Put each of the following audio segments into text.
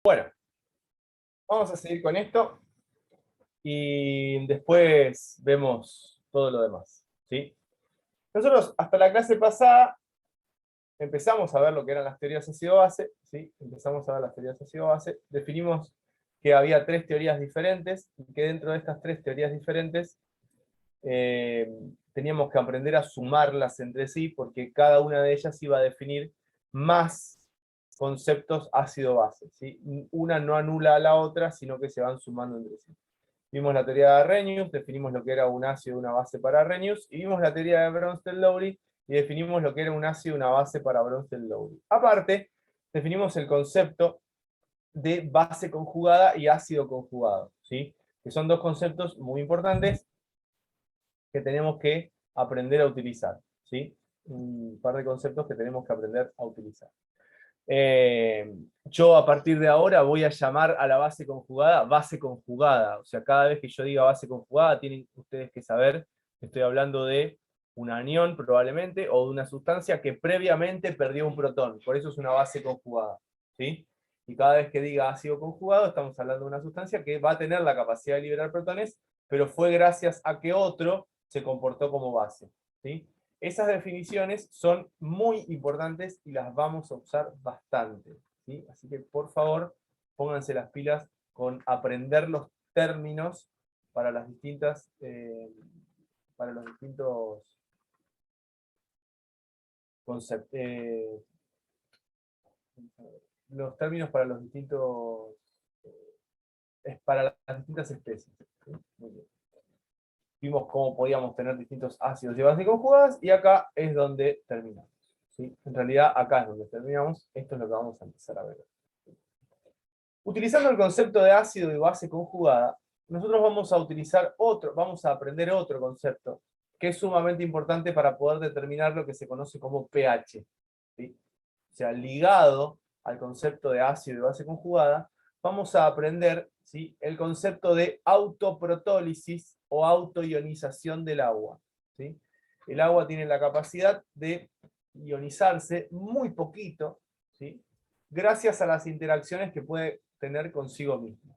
Bueno, vamos a seguir con esto y después vemos todo lo demás, ¿sí? Nosotros hasta la clase pasada empezamos a ver lo que eran las teorías ácido-base, ¿sí? Empezamos a ver las teorías ácido-base, definimos que había tres teorías diferentes y que dentro de estas tres teorías diferentes teníamos que aprender a sumarlas entre sí porque cada una de ellas iba a definir más conceptos ácido-base, ¿sí? Una no anula a la otra, sino que se van sumando entre sí. Vimos la teoría de Arrhenius, definimos lo que era un ácido y una base para Arrhenius, y vimos la teoría de Bronsted-Lowry, y definimos lo que era un ácido y una base para Bronsted-Lowry. Aparte, definimos el concepto de base conjugada y ácido conjugado, ¿sí? Que son dos conceptos muy importantes que tenemos que aprender a utilizar, ¿sí? Un par de conceptos que tenemos que aprender a utilizar. Yo a partir de ahora voy a llamar a la base conjugada. O sea, cada vez que yo diga base conjugada, tienen ustedes que saber que estoy hablando de un anión probablemente, o de una sustancia que previamente perdió un protón. Por eso es una base conjugada, ¿sí? Y cada vez que diga ácido conjugado, estamos hablando de una sustancia que va a tener la capacidad de liberar protones, pero fue gracias a que otro se comportó como base, ¿sí? Esas definiciones son muy importantes y las vamos a usar bastante, ¿sí? Así que por favor, pónganse las pilas con aprender los términos para las distintas, para los distintos conceptos, los términos para los distintos, para las distintas especies, ¿sí? Muy bien. Vimos cómo podíamos tener distintos ácidos y bases conjugadas, y acá es donde terminamos, ¿sí? En realidad, acá es donde terminamos. Esto es lo que vamos a empezar a ver. Utilizando el concepto de ácido y base conjugada, nosotros vamos a aprender otro concepto que es sumamente importante para poder determinar lo que se conoce como pH, ¿sí? O sea, ligado al concepto de ácido y base conjugada, vamos a aprender, ¿sí?, el concepto de autoprotólisis o autoionización del agua, ¿sí? El agua tiene la capacidad de ionizarse muy poquito, ¿sí?, gracias a las interacciones que puede tener consigo misma.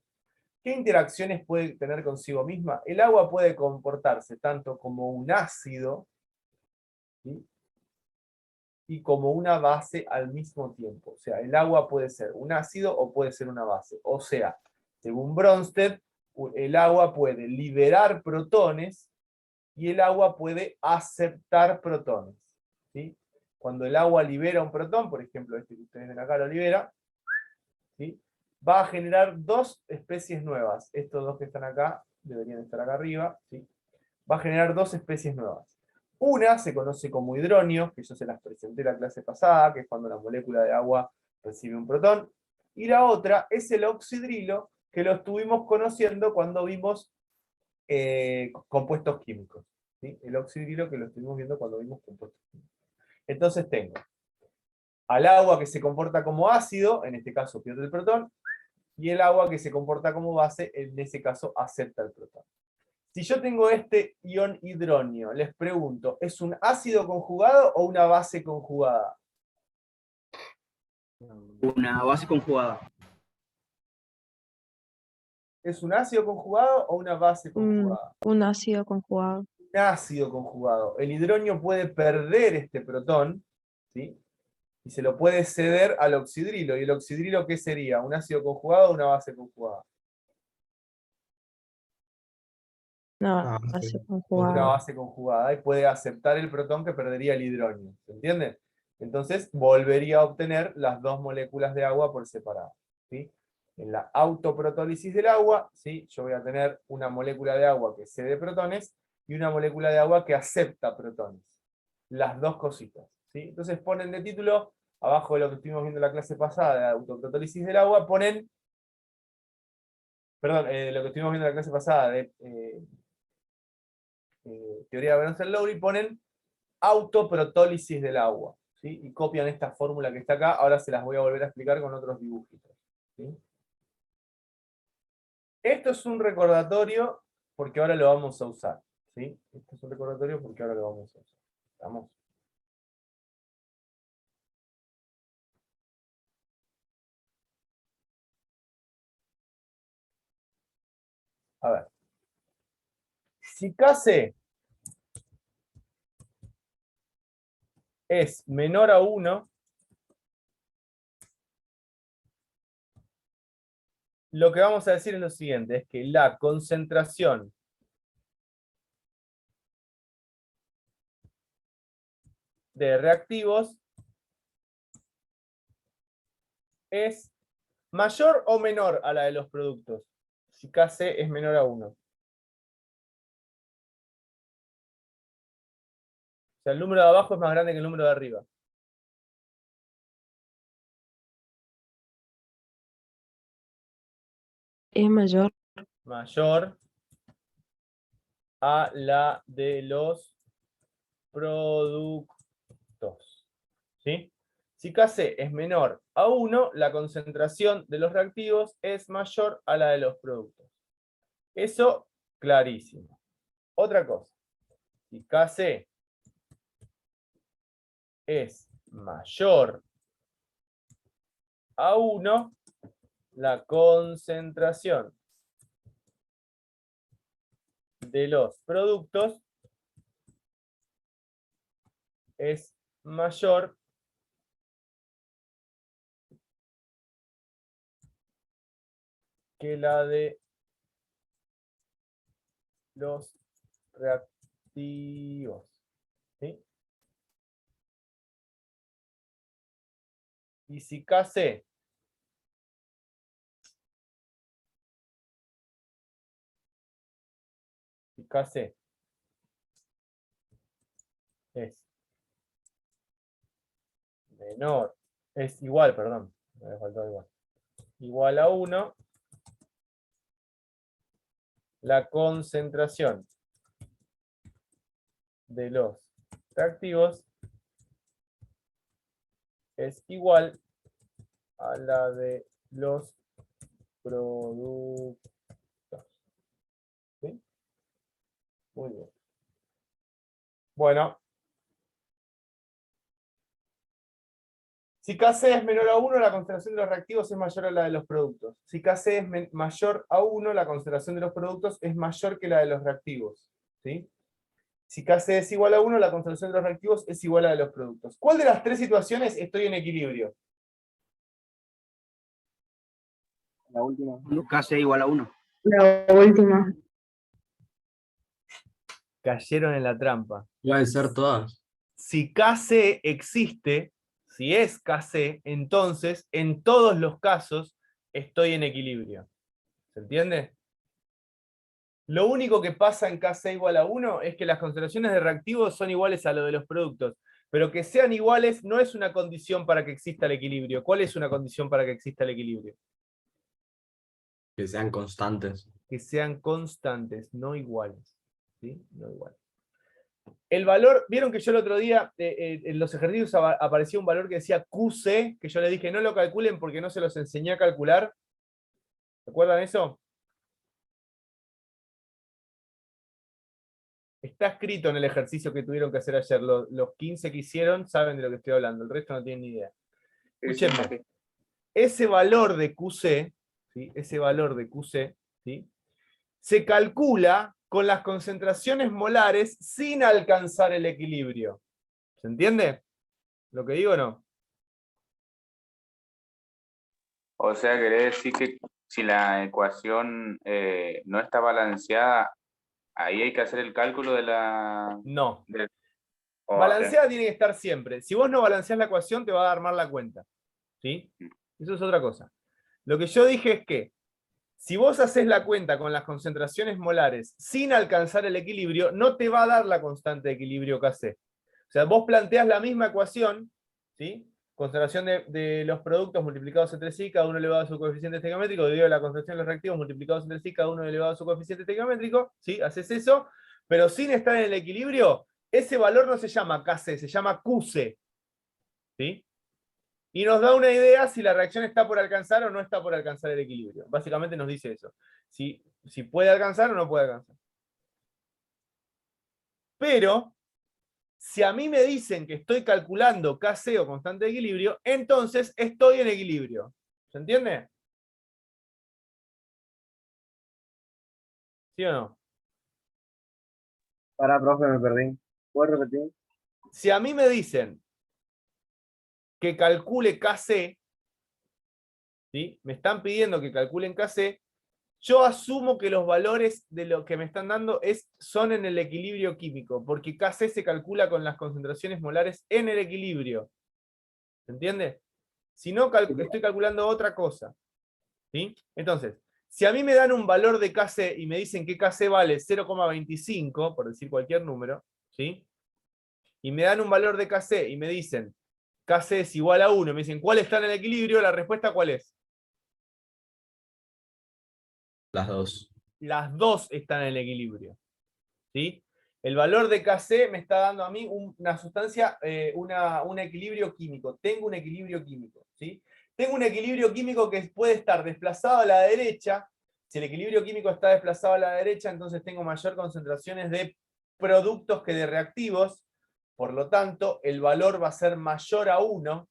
¿Qué interacciones puede tener consigo misma? El agua puede comportarse tanto como un ácido, ¿sí?, y como una base al mismo tiempo. O sea, el agua puede ser un ácido o puede ser una base. O sea, según Bronsted, el agua puede liberar protones y el agua puede aceptar protones, ¿sí? Cuando el agua libera un protón, por ejemplo, este que ustedes ven acá lo libera, ¿sí?, va a generar dos especies nuevas. Estos dos que están acá deberían estar acá arriba, ¿sí? Va a generar dos especies nuevas. Una se conoce como hidronio, que yo se las presenté la clase pasada, que es cuando la molécula de agua recibe un protón. Y la otra es el oxidrilo, que lo estuvimos conociendo cuando vimos compuestos químicos, ¿sí? El oxidrilo que lo estuvimos viendo cuando vimos compuestos químicos. Entonces tengo al agua que se comporta como ácido, en este caso pierde el protón, y el agua que se comporta como base, en ese caso acepta el protón. Si yo tengo este ion hidronio, les pregunto, ¿es un ácido conjugado o una base conjugada? Una base conjugada. ¿Es un ácido conjugado o una base conjugada? Un ácido conjugado. Un ácido conjugado. El hidronio puede perder este protón, ¿sí?, y se lo puede ceder al oxidrilo. ¿Y el oxidrilo qué sería? ¿Un ácido conjugado o una base conjugada? Una base Es una conjugada. base conjugada y puede aceptar el protón que perdería el hidronio. ¿Se entiende? Entonces volvería a obtener las dos moléculas de agua por separado, ¿sí? En la autoprotólisis del agua, ¿sí?, yo voy a tener una molécula de agua que cede protones y una molécula de agua que acepta protones. Las dos cositas, ¿sí? Entonces ponen de título, abajo de lo que estuvimos viendo en la clase pasada de autoprotólisis del agua, ponen, perdón, lo que estuvimos viendo en la clase pasada de teoría de Bronsted-Lowry, ponen autoprotólisis del agua, ¿sí? Y copian esta fórmula que está acá. Ahora se las voy a volver a explicar con otros dibujitos, ¿sí? Esto es un recordatorio porque ahora lo vamos a usar, ¿sí? Esto es un recordatorio porque ahora lo vamos a usar. ¿Estamos? A ver. Si Kc es menor a 1, lo que vamos a decir es lo siguiente, es que la concentración de reactivos es mayor o menor a la de los productos, si Kc es menor a 1. O sea, el número de abajo es más grande que el número de arriba. Es mayor. Mayor a la de los productos. ¿Sí? Si Kc es menor a 1, la concentración de los reactivos es mayor a la de los productos. Eso, clarísimo. Otra cosa. Si Kc es mayor a 1, la concentración de los productos es mayor que la de los reactivos. ¿Sí? Y si Kc es menor, es igual, perdón, me faltó igual. Igual a 1, la concentración de los reactivos es igual a la de los productos. ¿Sí? Muy bien. Bueno. Si Kc es menor a 1, la concentración de los reactivos es mayor a la de los productos. Si Kc es mayor a 1, la concentración de los productos es mayor que la de los reactivos. ¿Sí? Si Kc es igual a 1, la concentración de los reactivos es igual a la de los productos. ¿Cuál de las tres situaciones estoy en equilibrio? La última. Kc igual a 1. La última. Cayeron en la trampa. Pueden ser todas. Si Kc existe, si es Kc, entonces en todos los casos estoy en equilibrio. ¿Se entiende? Lo único que pasa en Kc igual a 1 es que las concentraciones de reactivos son iguales a lo de los productos. Pero que sean iguales no es una condición para que exista el equilibrio. ¿Cuál es una condición para que exista el equilibrio? Que sean constantes. Que sean constantes, no iguales. ¿Sí? No iguales. El valor, vieron que yo el otro día en los ejercicios aparecía un valor que decía QC, que yo le dije no lo calculen porque no se los enseñé a calcular. ¿Recuerdan eso? Está escrito en el ejercicio que tuvieron que hacer ayer. Los 15 que hicieron saben de lo que estoy hablando, el resto no tienen ni idea. Escúchenme. Ese valor de QC, ¿sí? Ese valor de QC, ¿sí? Se calcula con las concentraciones molares sin alcanzar el equilibrio. ¿Se entiende lo que digo o no? O sea, querés decir que si la ecuación no está balanceada, ahí hay que hacer el cálculo de la... No. Oh, Balanceada tiene que estar siempre. Si vos no balanceás la ecuación, te va a dar mal la cuenta. ¿Sí? Eso es otra cosa. Lo que yo dije es que si vos haces la cuenta con las concentraciones molares sin alcanzar el equilibrio, no te va a dar la constante de equilibrio Kc. O sea, vos planteás la misma ecuación, ¿sí? Concentración de los productos multiplicados entre sí, cada uno elevado a su coeficiente estequiométrico, dividido la concentración de los reactivos multiplicados entre sí, cada uno elevado a su coeficiente estequiométrico, ¿sí? Haces eso, pero sin estar en el equilibrio, ese valor no se llama Kc, se llama Qc. ¿Sí? Y nos da una idea si la reacción está por alcanzar o no está por alcanzar el equilibrio. Básicamente nos dice eso. Si puede alcanzar o no puede alcanzar. Pero, si a mí me dicen que estoy calculando Kc o constante de equilibrio, entonces estoy en equilibrio. ¿Se entiende? ¿Sí o no? Para, profe, me perdí. ¿Puedes repetir? Si a mí me dicen que calcule KC, ¿sí? Me están pidiendo que calculen KC, yo asumo que los valores de lo que me están dando son en el equilibrio químico, porque KC se calcula con las concentraciones molares en el equilibrio. ¿Se entiende? Si no, estoy calculando otra cosa. ¿Sí? Entonces, si a mí me dan un valor de KC y me dicen que KC vale 0,25, por decir cualquier número, ¿sí? Y me dan un valor de KC y me dicen KC es igual a 1, me dicen ¿cuál está en el equilibrio? La respuesta ¿cuál es? Las dos. Las dos están en el equilibrio. ¿Sí? El valor de KC me está dando a mí una sustancia, un equilibrio químico. Tengo un equilibrio químico. ¿Sí? Tengo un equilibrio químico que puede estar desplazado a la derecha. Si el equilibrio químico está desplazado a la derecha, entonces tengo mayor concentraciones de productos que de reactivos. Por lo tanto, el valor va a ser mayor a 1.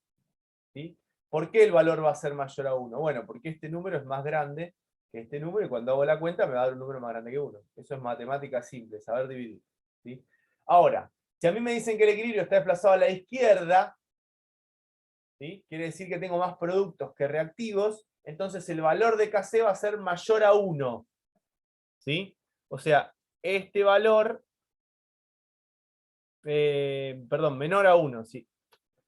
¿Sí? ¿Por qué el valor va a ser mayor a 1? Bueno, porque este número es más grande que este número y cuando hago la cuenta me va a dar un número más grande que 1. Eso es matemática simple, saber dividir. ¿Sí? Ahora, si a mí me dicen que el equilibrio está desplazado a la izquierda, ¿sí? Quiere decir que tengo más productos que reactivos, entonces el valor de KC va a ser mayor a 1. ¿Sí? O sea, este valor, perdón, menor a 1. ¿Sí?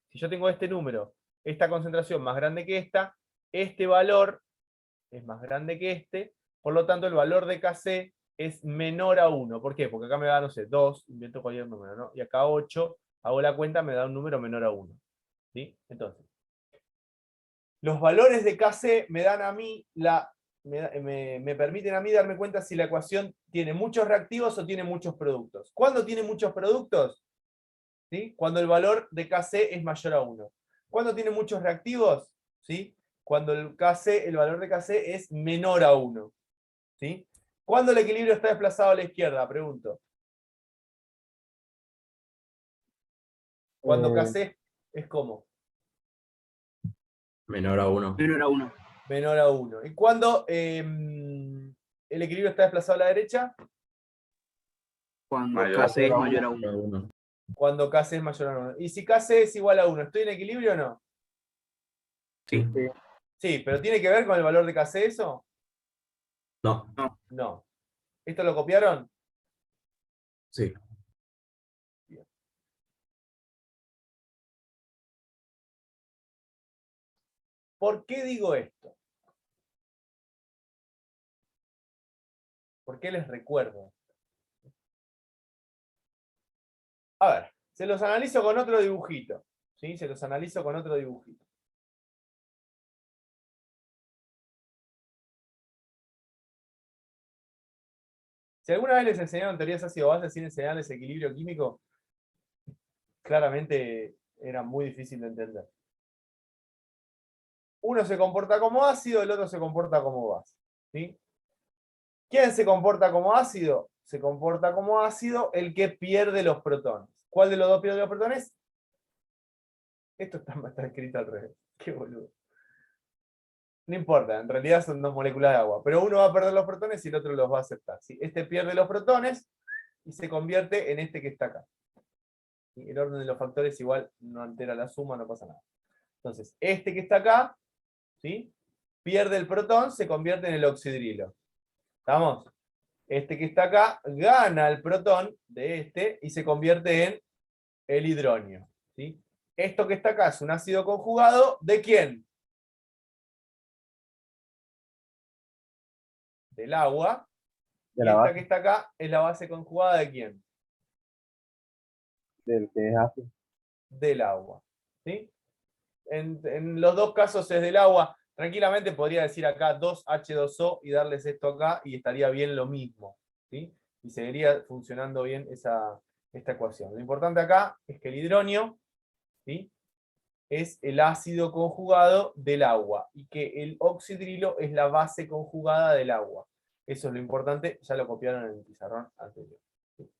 Si yo tengo este número, esta concentración más grande que esta, este valor es más grande que este, por lo tanto el valor de KC es menor a 1. ¿Por qué? Porque acá me da, no sé, 2, invento cualquier número, ¿no? Y acá 8, hago la cuenta, me da un número menor a 1. ¿Sí? Entonces, los valores de KC me dan a mí me permiten a mí darme cuenta si la ecuación tiene muchos reactivos o tiene muchos productos. ¿Cuándo tiene muchos productos? ¿Sí? Cuando el valor de KC es mayor a 1. ¿Cuándo tiene muchos reactivos? ¿Sí? Cuando el valor de KC es menor a 1. ¿Sí? ¿Cuándo el equilibrio está desplazado a la izquierda? Pregunto. Cuando KC es como Menor a 1. Menor a 1. menor a 1. ¿Y cuándo el equilibrio está desplazado a la derecha? Cuando Mayor. KC es mayor a Menor 1. a 1. Cuando KC es mayor a 1. ¿Y si KC es igual a 1? ¿Estoy en equilibrio o no? Sí. Sí, pero ¿tiene que ver con el valor de KC eso? No. No. ¿Esto lo copiaron? Sí. ¿Por qué digo esto? ¿Por qué les recuerdo? A ver, se los analizo con otro dibujito. ¿Sí? Se los analizo con otro dibujito. Si alguna vez les enseñaron teorías ácido-base sin enseñarles equilibrio químico, claramente era muy difícil de entender. Uno se comporta como ácido, el otro se comporta como base. ¿Sí? ¿Quién se comporta como ácido? Se comporta como ácido el que pierde los protones. ¿Cuál de los dos pierde los protones? Esto está escrito al revés. Qué boludo. No importa, en realidad son dos moléculas de agua. Pero uno va a perder los protones y el otro los va a aceptar. ¿Sí? Este pierde los protones y se convierte en este que está acá. ¿Sí? El orden de los factores igual no altera la suma, no pasa nada. Entonces, este que está acá, ¿sí? Pierde el protón, se convierte en el oxidrilo. ¿Estamos? Este que está acá gana el protón de este y se convierte en el hidronio. ¿Sí? Esto que está acá es un ácido conjugado, ¿de quién? Del agua. De Y la esta base. que está acá es la base conjugada ¿de quién? Del que es ácido. Del agua. ¿Sí? En los dos casos es del agua. Tranquilamente podría decir acá 2H2O y darles esto acá y estaría bien lo mismo. ¿Sí? Y seguiría funcionando bien esta ecuación. Lo importante acá es que el hidronio, ¿sí? Es el ácido conjugado del agua y que el oxidrilo es la base conjugada del agua. Eso es lo importante, ya lo copiaron en el pizarrón anterior. ¿Sí?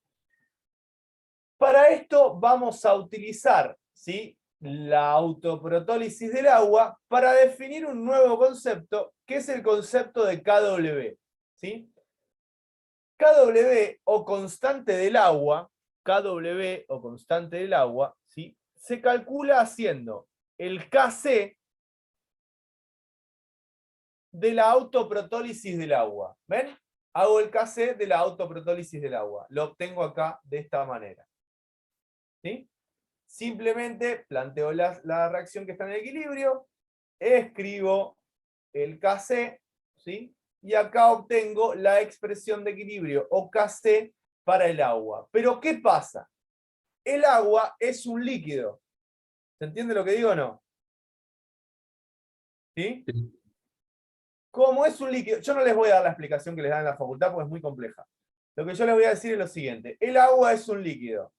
Para esto vamos a utilizar, ¿sí?, la autoprotólisis del agua para definir un nuevo concepto, que es el concepto de KW. ¿Sí? KW o constante del agua, KW o constante del agua, ¿sí? Se calcula haciendo el Kc de la autoprotólisis del agua. ¿Ven? Hago el Kc de la autoprotólisis del agua. Lo obtengo acá de esta manera. ¿Sí? Simplemente planteo la reacción que está en el equilibrio, escribo el Kc, ¿sí? Y acá obtengo la expresión de equilibrio, o Kc, para el agua. Pero ¿qué pasa? El agua es un líquido. ¿Se entiende lo que digo o no? ¿Sí? Sí. Como es un líquido, yo no les voy a dar la explicación que les dan en la facultad porque es muy compleja. Lo que yo les voy a decir es lo siguiente. El agua es un líquido.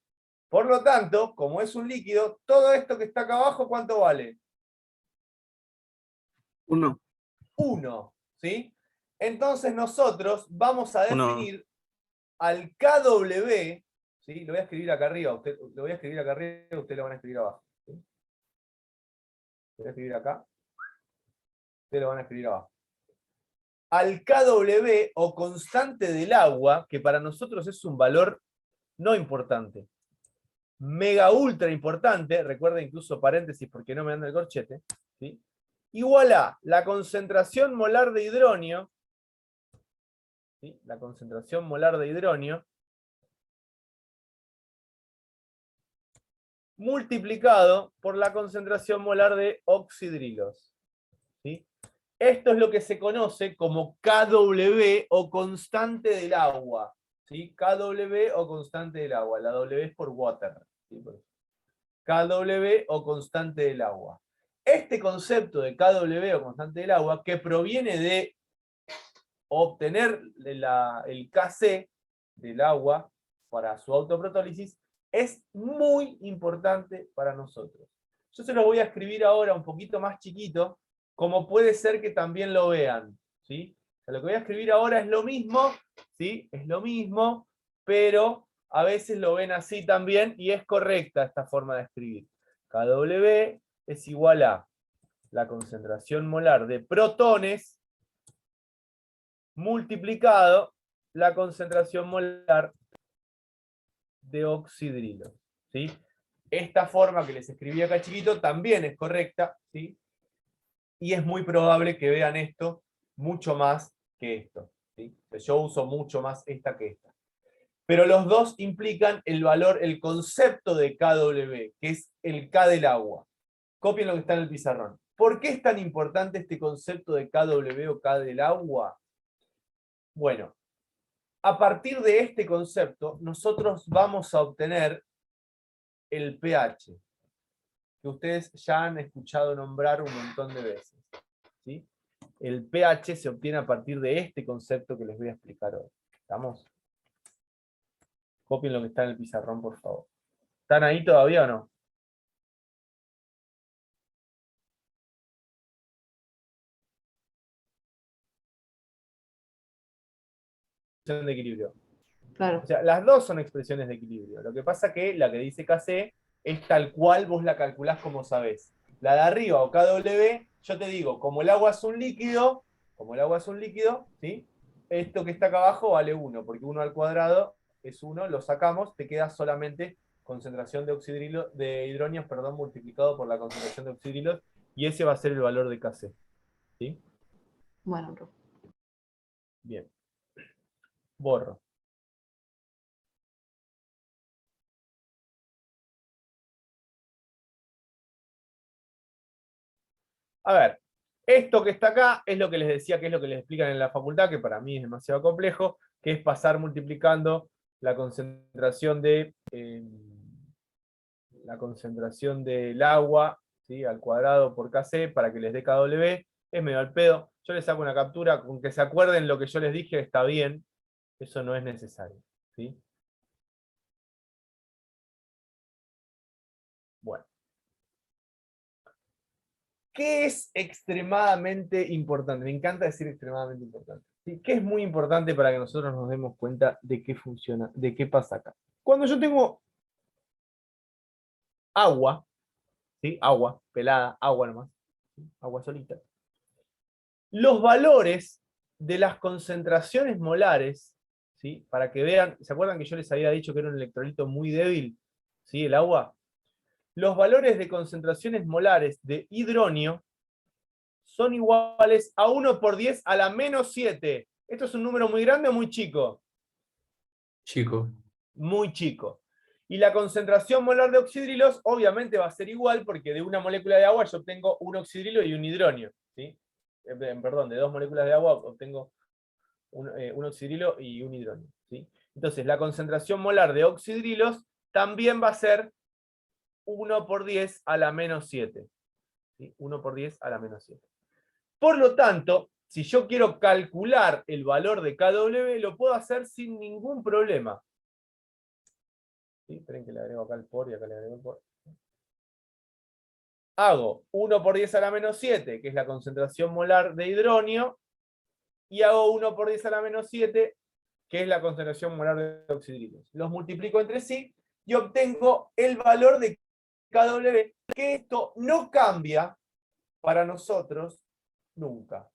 Por lo tanto, como es un líquido, todo esto que está acá abajo, ¿cuánto vale? 1. 1. ¿Sí? Entonces nosotros vamos a Uno. definir al KW, ¿sí? Lo voy a escribir acá arriba, lo voy a escribir acá arriba, ustedes lo van a escribir abajo. ¿Sí? Lo voy a escribir acá, ustedes lo van a escribir abajo. Al KW o constante del agua, que para nosotros es un valor no importante, mega ultra importante, recuerda incluso paréntesis porque no me anda el corchete, ¿sí? Igual a la concentración molar de hidronio, ¿sí? La concentración molar de hidronio, multiplicado por la concentración molar de oxidrilos. ¿Sí? Esto es lo que se conoce como KW o constante del agua. ¿Sí? KW o constante del agua. La W es por water. ¿Sí? KW o constante del agua. Este concepto de KW o constante del agua, que proviene de obtener el Kc del agua para su autoprotólisis, es muy importante para nosotros. Yo se lo voy a escribir ahora un poquito más chiquito, como puede ser que también lo vean. ¿Sí? O sea, lo que voy a escribir ahora es lo mismo, ¿sí? Es lo mismo, pero a veces lo ven así también y es correcta esta forma de escribir. KW es igual a la concentración molar de protones multiplicado la concentración molar de oxidrilo. ¿Sí? Esta forma que les escribí acá chiquito también es correcta, ¿sí? Y es muy probable que vean esto mucho más que esto. ¿Sí? Yo uso mucho más esta que esta. Pero los dos implican el valor, el concepto de KW, que es el K del agua. Copien lo que está en el pizarrón. ¿Por qué es tan importante este concepto de KW o K del agua? Bueno, a partir de este concepto, nosotros vamos a obtener el pH, que ustedes ya han escuchado nombrar un montón de veces. ¿Sí? El pH se obtiene a partir de este concepto que les voy a explicar hoy. ¿Estamos? Copien lo que está en el pizarrón, por favor. ¿Están ahí todavía o no? De equilibrio. Claro. O sea, las dos son expresiones de equilibrio. Lo que pasa que la que dice Kc es tal cual vos la calculás como sabés. La de arriba o KW, yo te digo, como el agua es un líquido, ¿sí? Esto que está acá abajo vale 1, porque 1 al cuadrado es 1, lo sacamos, te queda solamente concentración de hidronios, perdón, multiplicado por la concentración de oxidrilos, y ese va a ser el valor de Kc. ¿Sí? Bueno, bro. Bien. Borro. A ver, esto que está acá es lo que les decía, que es lo que les explican en la facultad, que para mí es demasiado complejo, que es pasar multiplicando la concentración del agua, ¿sí? Al cuadrado por Kc para que les dé KW. Es medio al pedo. Yo les hago una captura, con que se acuerden lo que yo les dije está bien. Eso no es necesario. ¿Sí? Bueno. ¿Qué es extremadamente importante? Me encanta decir extremadamente importante. ¿Sí? ¿Qué es muy importante para que nosotros nos demos cuenta de qué funciona, de qué pasa acá? Cuando yo tengo agua, ¿sí? Agua, pelada, agua nomás, ¿sí? Agua solita. Los valores de las concentraciones molares, ¿sí? Para que vean, ¿se acuerdan que yo les había dicho que era un electrolito muy débil? ¿Sí? El agua. Los valores de concentraciones molares de hidronio son iguales a 1 por 10 a la menos 7. ¿Esto es un número muy grande o muy chico? Chico. Muy chico. Y la concentración molar de oxidrilos obviamente va a ser igual porque de una molécula de agua yo obtengo un oxidrilo y un hidronio. ¿Sí? Perdón, de dos moléculas de agua obtengo un oxidrilo y un hidronio. ¿Sí? Entonces la concentración molar de oxidrilos también va a ser 1 por 10 a la menos 7. ¿Sí? 1 por 10 a la menos 7. Por lo tanto, si yo quiero calcular el valor de KW, lo puedo hacer sin ningún problema. ¿Sí? Esperen que le agrego acá el por y acá le agrego el por. Hago 1 por 10 a la menos 7, que es la concentración molar de hidronio, y hago 1 por 10 a la menos 7, que es la concentración molar de oxidrilos. Los multiplico entre sí y obtengo el valor de KW, que esto no cambia para nosotros nunca.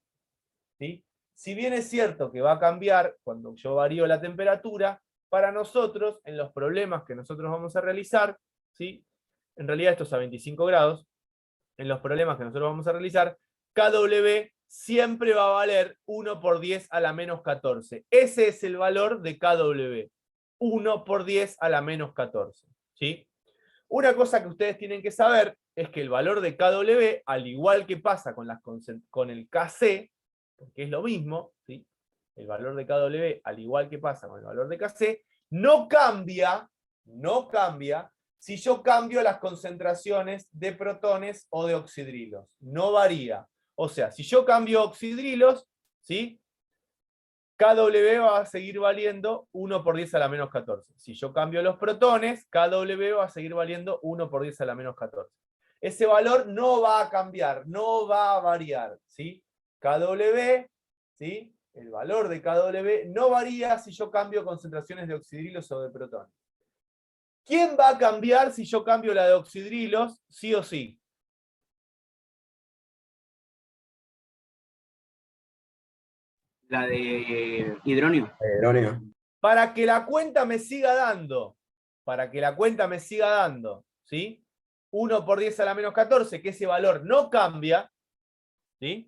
¿Sí? Si bien es cierto que va a cambiar cuando yo varío la temperatura, para nosotros, en los problemas que nosotros vamos a realizar, ¿sí? En realidad esto es a 25 grados, en los problemas que nosotros vamos a realizar, KW siempre va a valer 1 por 10 a la menos 14. Ese es el valor de KW. 1 por 10 a la menos 14. ¿Sí? Una cosa que ustedes tienen que saber es que el valor de KW, al igual que pasa con el KC, porque es lo mismo, ¿sí? El valor de KW, al igual que pasa con el valor de KC, no cambia si yo cambio las concentraciones de protones o de oxidrilos. No varía. O sea, si yo cambio oxidrilos, ¿sí? KW va a seguir valiendo 1 por 10 a la menos 14. Si yo cambio los protones, KW va a seguir valiendo 1 por 10 a la menos 14. Ese valor no va a cambiar, no va a variar. ¿Sí? KW, ¿sí? El valor de KW no varía si yo cambio concentraciones de oxidrilos o de protones. ¿Quién va a cambiar si yo cambio la de oxidrilos, sí o sí? La de hidronio. Hidronio. Para que la cuenta me siga dando, ¿sí? 1 por 10 a la menos 14, que ese valor no cambia, ¿sí?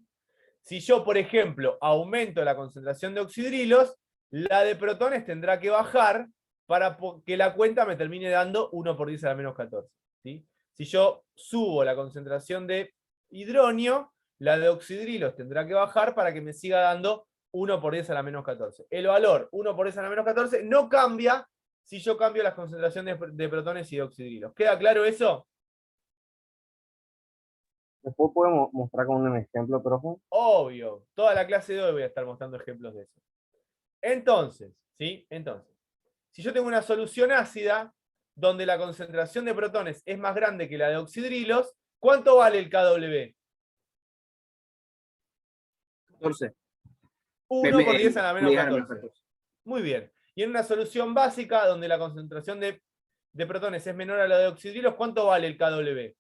Si yo, por ejemplo, aumento la concentración de oxidrilos, la de protones tendrá que bajar para que la cuenta me termine dando 1 por 10 a la menos 14. ¿Sí? Si yo subo la concentración de hidronio, la de oxidrilos tendrá que bajar para que me siga dando 1 por 10 a la menos 14. El valor 1 por 10 a la menos 14 no cambia si yo cambio las concentraciones de protones y de oxidrilos. ¿Queda claro eso? Después podemos mostrar con un ejemplo, profe. Obvio. Toda la clase de hoy voy a estar mostrando ejemplos de eso. Entonces, ¿sí? Entonces, si yo tengo una solución ácida donde la concentración de protones es más grande que la de oxidrilos, ¿cuánto vale el KW? 14. 1 por 10 a la menos Menos 14. Muy bien. Y en una solución básica donde la concentración de protones es menor a la de oxidrilos, ¿cuánto vale el KW?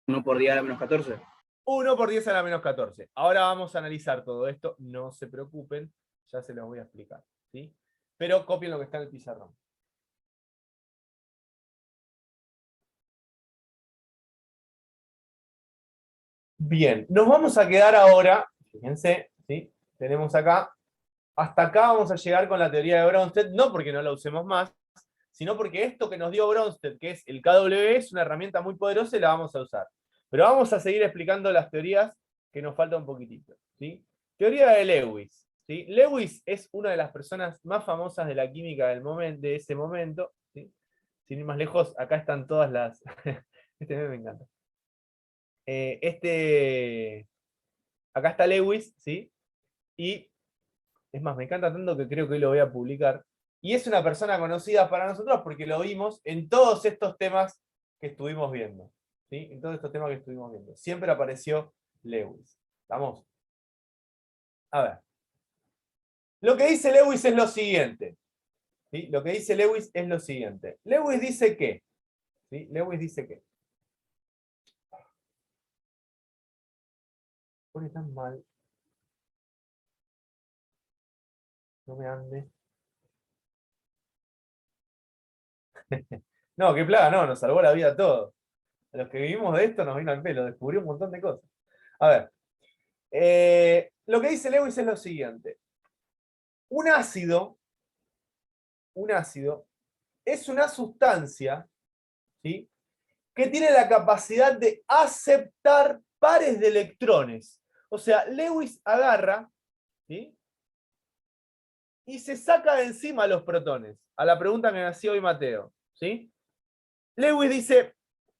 1 por 10 a la menos 14. 1 por 10 a la menos 14. Ahora vamos a analizar todo esto, no se preocupen, ya se los voy a explicar. ¿Sí? Pero copien lo que está en el pizarrón. Bien, nos vamos a quedar ahora, fíjense, ¿sí? Tenemos acá, hasta acá vamos a llegar con la teoría de Bronsted, no porque no la usemos más, sino porque esto que nos dio Bronsted, que es el KW, es una herramienta muy poderosa y la vamos a usar. Pero vamos a seguir explicando las teorías que nos falta un poquitito. ¿Sí? Teoría de Lewis. ¿Sí? Lewis es una de las personas más famosas de la química de ese momento. ¿Sí? Sin ir más lejos, acá están todas las... Este me encanta. Acá está Lewis, ¿sí? Y es más, me encanta tanto que creo que hoy lo voy a publicar. Y es una persona conocida para nosotros porque lo vimos en todos estos temas que estuvimos viendo. ¿Sí? En todos estos temas que estuvimos viendo. Siempre apareció Lewis. ¿Vamos? A ver. Lo que dice Lewis es lo siguiente. ¿Sí? Lo que dice Lewis es lo siguiente. Lewis dice que. ¿Sí? Lewis dice que. Pone tan mal. No me ande. No, qué plaga, no, nos salvó la vida a todos. A los que vivimos de esto nos vino al pelo, descubrí un montón de cosas. A ver, lo que dice Lewis es lo siguiente. Un ácido es una sustancia, ¿sí?, que tiene la capacidad de aceptar pares de electrones. O sea, Lewis agarra, ¿sí?, y se saca de encima los protones. A la pregunta que me hacía hoy Mateo, ¿sí? Lewis dice,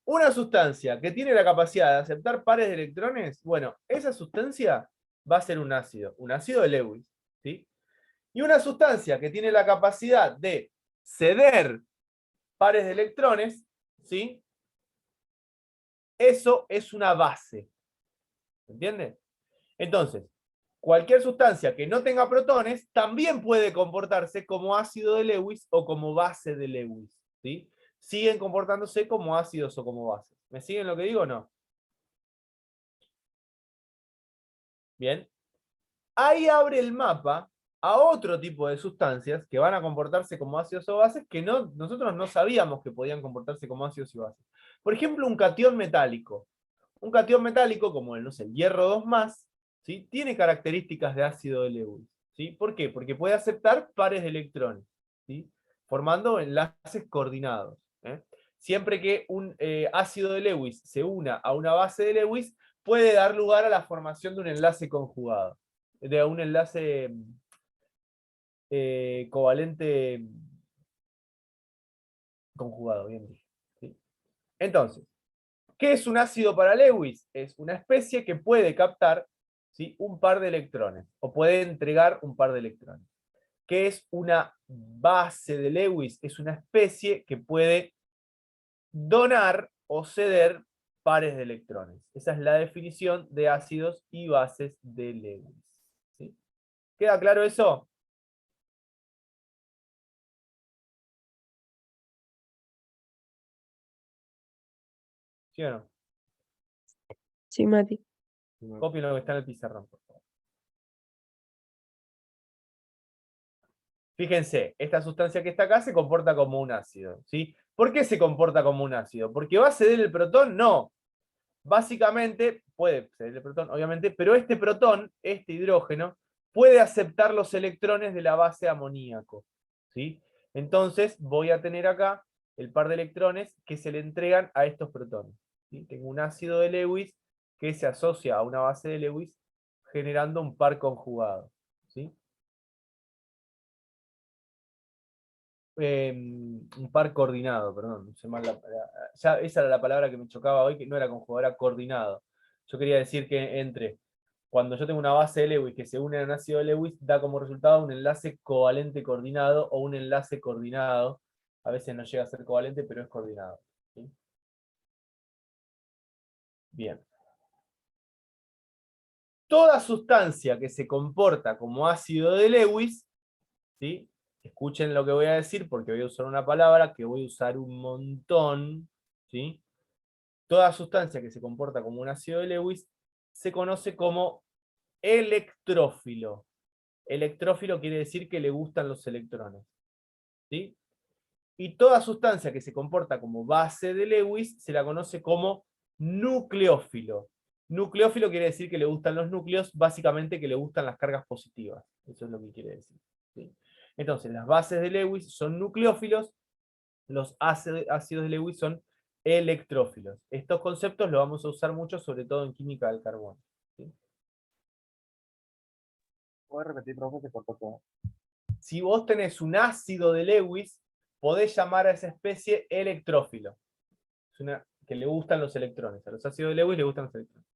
una sustancia que tiene la capacidad de aceptar pares de electrones, bueno, esa sustancia va a ser un ácido de Lewis, ¿sí? Y una sustancia que tiene la capacidad de ceder pares de electrones, ¿sí?, eso es una base. ¿Entiende? Entonces, cualquier sustancia que no tenga protones también puede comportarse como ácido de Lewis o como base de Lewis, ¿sí? Siguen comportándose como ácidos o como bases. ¿Me siguen lo que digo o no? Bien. Ahí abre el mapa a otro tipo de sustancias que van a comportarse como ácidos o bases que nosotros no sabíamos que podían comportarse como ácidos y bases. Por ejemplo, un catión metálico. Un catión metálico, como el, no sé, el hierro 2+, ¿sí?, tiene características de ácido de Lewis, ¿sí? ¿Por qué? Porque puede aceptar pares de electrones, ¿sí?, formando enlaces coordinados, ¿eh? Siempre que un ácido de Lewis se una a una base de Lewis, puede dar lugar a la formación de un enlace conjugado, de un enlace covalente conjugado, bien dije, ¿sí? Entonces, ¿qué es un ácido para Lewis? Es una especie que puede captar, ¿sí?, un par de electrones, o puede entregar un par de electrones. ¿Qué es una base de Lewis? Es una especie que puede donar o ceder pares de electrones. Esa es la definición de ácidos y bases de Lewis, ¿sí? ¿Queda claro eso? ¿Sí o no? Sí, Mati. Copien lo que está en el pizarrón, por favor. Fíjense, esta sustancia que está acá se comporta como un ácido, ¿sí? ¿Por qué se comporta como un ácido? ¿Porque va a ceder el protón? No. Básicamente, puede ceder el protón, obviamente, pero este protón, este hidrógeno, puede aceptar los electrones de la base amoníaco, ¿sí? Entonces, voy a tener acá el par de electrones que se le entregan a estos protones, ¿sí? Tengo un ácido de Lewis que se asocia a una base de Lewis generando un par conjugado, ¿sí? Un par coordinado, perdón, usé mal ya esa era la palabra que me chocaba hoy, que no era conjugado, era coordinado. Yo quería decir que cuando yo tengo una base de Lewis que se une a un ácido de Lewis, da como resultado un enlace covalente coordinado o un enlace coordinado. A veces no llega a ser covalente, pero es coordinado, ¿sí? Bien. Toda sustancia que se comporta como ácido de Lewis, ¿sí? Escuchen lo que voy a decir porque voy a usar una palabra que voy a usar un montón, ¿sí? Toda sustancia que se comporta como un ácido de Lewis se conoce como electrófilo. Electrófilo quiere decir que le gustan los electrones, ¿sí? Y toda sustancia que se comporta como base de Lewis se la conoce como nucleófilo. Nucleófilo quiere decir que le gustan los núcleos, básicamente que le gustan las cargas positivas. Eso es lo que quiere decir, ¿sí? Entonces, las bases de Lewis son nucleófilos, los ácidos de Lewis son electrófilos. Estos conceptos los vamos a usar mucho, sobre todo en química del carbono, ¿sí? ¿Puedo repetir, profe? Se cortó todo. Si vos tenés un ácido de Lewis, podés llamar a esa especie electrófilo. Es una que le gustan los electrones. A los ácidos de Lewis le gustan los electrones.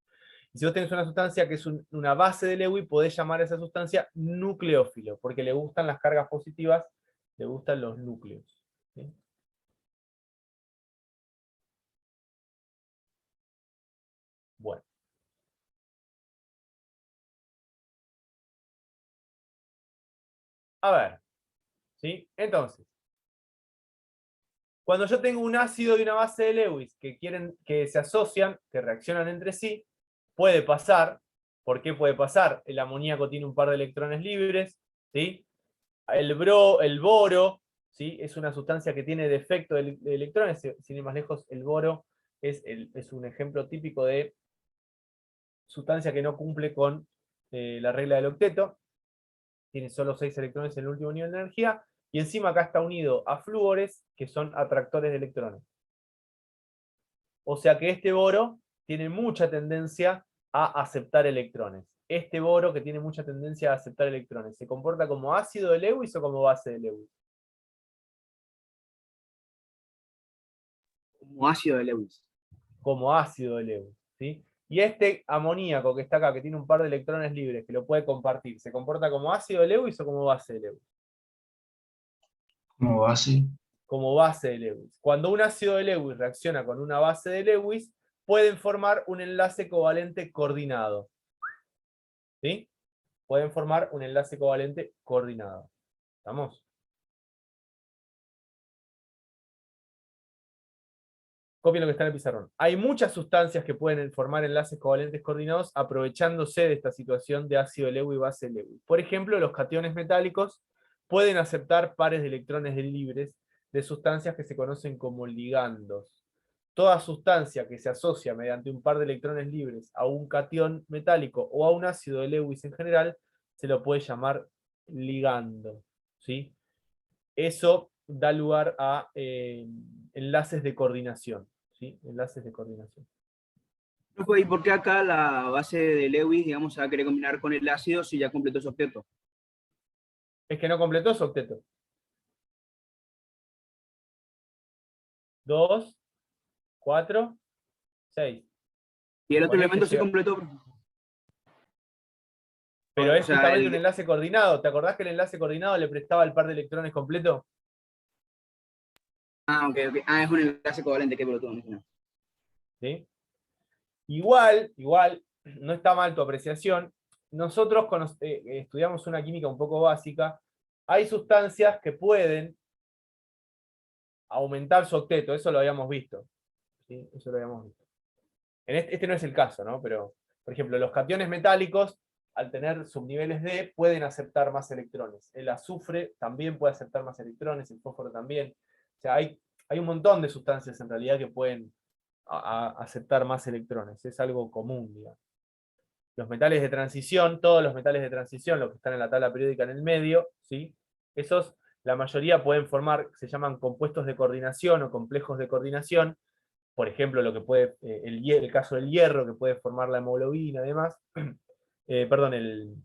Y si vos tenés una sustancia que es una base de Lewis, podés llamar a esa sustancia nucleófilo, porque le gustan las cargas positivas, le gustan los núcleos, ¿sí? Bueno. A ver, ¿sí? Entonces, cuando yo tengo un ácido y una base de Lewis que se asocian, que reaccionan entre sí, puede pasar. ¿Por qué puede pasar? El amoníaco tiene un par de electrones libres, ¿sí? El boro, ¿sí? Es una sustancia que tiene defecto de electrones, sin ir más lejos, el boro es un ejemplo típico de sustancia que no cumple con la regla del octeto, tiene solo 6 electrones en el último nivel de energía, y encima acá está unido a flúores, que son atractores de electrones. O sea que este boro tiene mucha tendencia a aceptar electrones. Este boro que tiene mucha tendencia a aceptar electrones, ¿se comporta como ácido de Lewis o como base de Lewis? Como ácido de Lewis. Como ácido de Lewis, ¿sí? Y este amoníaco que está acá, que tiene un par de electrones libres, que lo puede compartir, ¿se comporta como ácido de Lewis o como base de Lewis? Como base. Como base de Lewis. Cuando un ácido de Lewis reacciona con una base de Lewis, pueden formar un enlace covalente coordinado. ¿Sí? Pueden formar un enlace covalente coordinado. ¿Estamos? Copien lo que está en el pizarrón. Hay muchas sustancias que pueden formar enlaces covalentes coordinados aprovechándose de esta situación de ácido Lewis y base Lewis. Por ejemplo, los cationes metálicos pueden aceptar pares de electrones libres de sustancias que se conocen como ligandos. Toda sustancia que se asocia mediante un par de electrones libres a un catión metálico o a un ácido de Lewis en general, se lo puede llamar ligando. ¿Sí? Eso da lugar a enlaces de coordinación. ¿Sí? Enlaces de coordinación. Profe, ¿y por qué acá la base de Lewis, digamos, se va a querer combinar con el ácido si ya completó su octeto? Es que no completó su octeto. 2, 4, 6. Y el otro Ponele que elemento sí llega. completó. Pero O es sea, justamente un enlace coordinado. ¿Te acordás que el enlace coordinado le prestaba el par de electrones completo? ok. Ah, es un enlace covalente, qué pelotudo. ¿Sí? Igual, no está mal tu apreciación. Nosotros estudiamos una química un poco básica. Hay sustancias que pueden aumentar su octeto, eso lo habíamos visto. ¿Sí? Eso lo habíamos visto. Este no es el caso, ¿no? Pero, por ejemplo, los cationes metálicos, al tener subniveles D, pueden aceptar más electrones. El azufre también puede aceptar más electrones, el fósforo también. O sea, hay un montón de sustancias en realidad que pueden aceptar más electrones. Es algo común, digamos. Los metales de transición, todos los metales de transición, los que están en la tabla periódica en el medio, ¿sí? Esos, la mayoría pueden formar, se llaman compuestos de coordinación o complejos de coordinación. Por ejemplo, lo que puede, el caso del hierro, que puede formar la hemoglobina y demás, perdón, el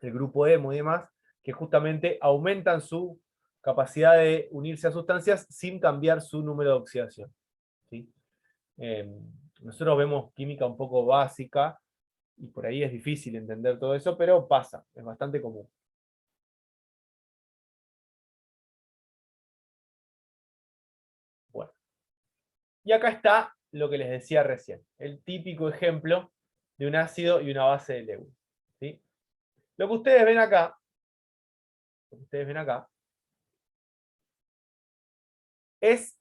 grupo hemo y demás, que justamente aumentan su capacidad de unirse a sustancias sin cambiar su número de oxidación. ¿Sí? Nosotros vemos química un poco básica, y por ahí es difícil entender todo eso, pero pasa, es bastante común. Bueno. Y acá está lo que les decía recién, el típico ejemplo de un ácido y una base de Lewis. ¿Sí? Lo que ustedes ven acá, es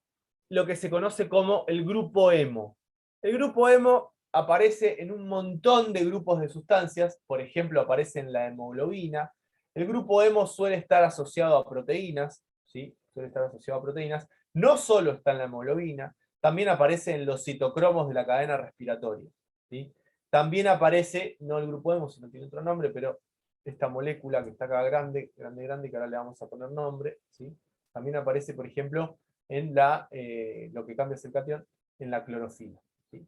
lo que se conoce como el grupo hemo. El grupo hemo aparece en un montón de grupos de sustancias, por ejemplo, aparece en la hemoglobina. El grupo hemo suele estar asociado a proteínas, ¿sí? Suele estar asociado a proteínas. No solo está en la hemoglobina, también aparece en los citocromos de la cadena respiratoria, ¿sí? También aparece, no el grupo hemo, sino tiene otro nombre, pero esta molécula que está acá grande, que ahora le vamos a poner nombre, ¿sí? También aparece, por ejemplo, en lo que cambia es el catión, en la clorofila. ¿Sí?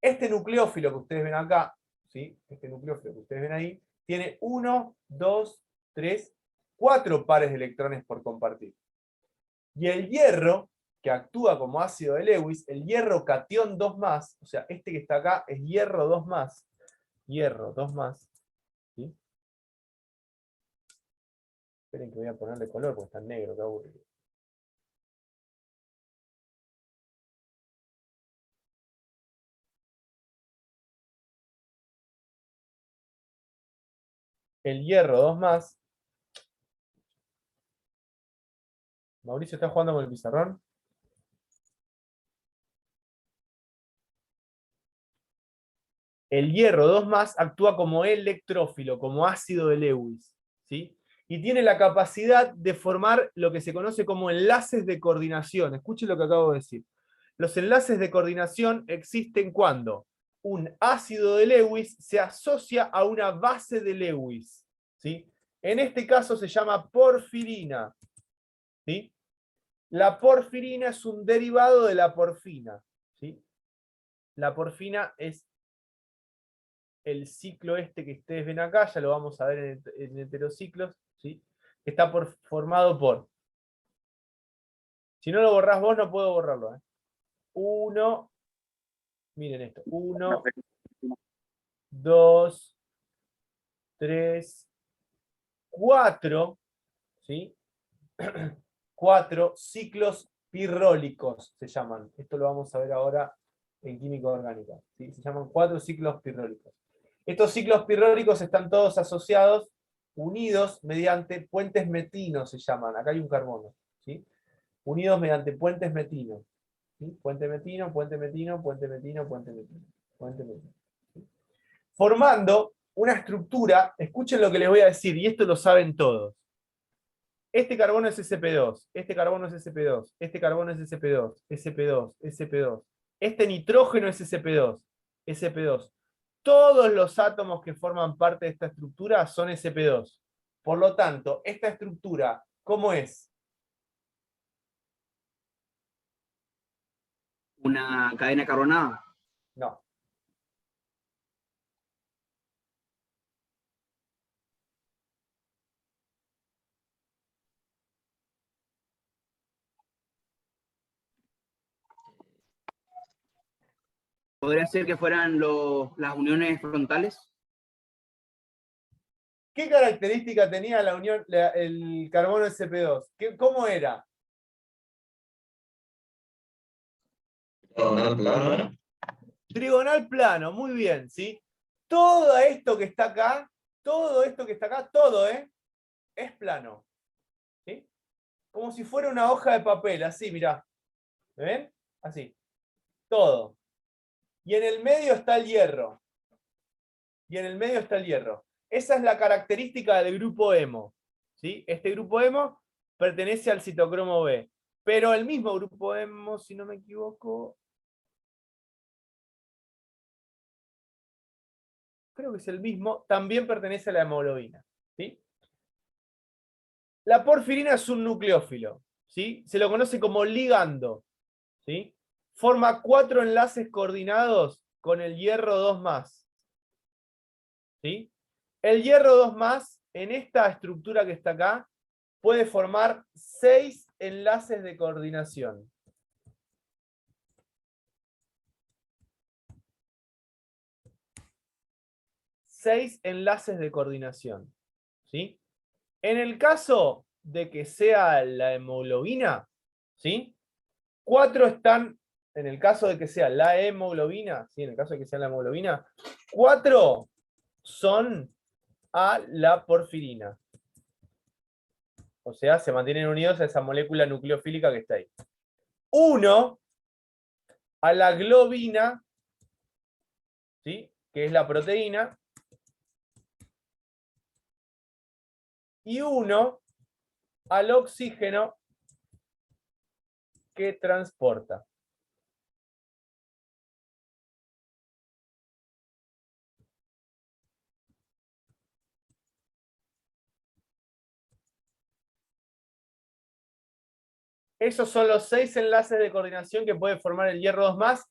Este nucleófilo que ustedes ven acá, ¿sí? Este nucleófilo que ustedes ven ahí, tiene 1, 2, 3, 4 pares de electrones por compartir. Y el hierro, que actúa como ácido de Lewis, el hierro catión 2+, o sea, este que está acá es hierro 2+, ¿sí? Esperen que voy a ponerle color porque está en negro, qué aburrido. El hierro 2+, Mauricio está jugando con el pizarrón. El hierro 2+ actúa como electrófilo, como ácido de Lewis, ¿sí? Y tiene la capacidad de formar lo que se conoce como enlaces de coordinación. Escuchen lo que acabo de decir. Los enlaces de coordinación existen cuando un ácido de Lewis se asocia a una base de Lewis, ¿sí? En este caso se llama porfirina, ¿sí? La porfirina es un derivado de la porfina, ¿sí? La porfina es el ciclo este que ustedes ven acá, ya lo vamos a ver en heterociclos, ¿sí? Que está formado por, si no lo borrás vos, no puedo borrarlo, ¿eh? 1, miren esto, 1, 2, 3, 4, ¿sí? 4 ciclos pirrólicos se llaman. Esto lo vamos a ver ahora en química orgánica, ¿sí? Se llaman 4 ciclos pirrólicos. Estos ciclos pirrólicos están todos asociados, unidos mediante puentes metinos, se llaman. Acá hay un carbono, ¿sí? Unidos mediante puentes metinos, ¿sí? Puente metino, puente metino, puente metino, puente metino, puente metino, ¿sí? Formando una estructura, escuchen lo que les voy a decir, y esto lo saben todos. Este carbono es sp2, este carbono es sp2, este carbono es sp2, sp2, sp2. Este nitrógeno es sp2, sp2. Todos los átomos que forman parte de esta estructura son sp2. Por lo tanto, esta estructura, ¿cómo es? Una cadena carbonada. No. ¿Podría ser que fueran las uniones frontales? ¿Qué característica tenía la unión, el carbono sp2? ¿Cómo era? Trigonal plano. Trigonal plano, muy bien, ¿sí? Todo esto que está acá, todo, es plano. ¿Sí? Como si fuera una hoja de papel, así, mirá. ¿Me ven? Así. Todo. Y en el medio está el hierro. Esa es la característica del grupo hemo, ¿sí? Este grupo hemo pertenece al citocromo B. Pero el mismo grupo hemo, si no me equivoco, creo que es el mismo, también pertenece a la hemoglobina, ¿sí? La porfirina es un nucleófilo, ¿sí? Se lo conoce como ligando, ¿sí? Forma 4 enlaces coordinados con el hierro 2+, ¿sí? El hierro 2+, en esta estructura que está acá, puede formar 6 enlaces de coordinación. Seis enlaces de coordinación, ¿sí? En el caso de que sea la hemoglobina, ¿sí? 4 están, en el caso de que sea la hemoglobina, ¿sí? En el caso de que sea la hemoglobina, 4 son a la porfirina. O sea, se mantienen unidos a esa molécula nucleofílica que está ahí. 1 a la globina, ¿sí? Que es la proteína. Y 1 al oxígeno que transporta. Esos son los 6 enlaces de coordinación que puede formar el hierro 2+,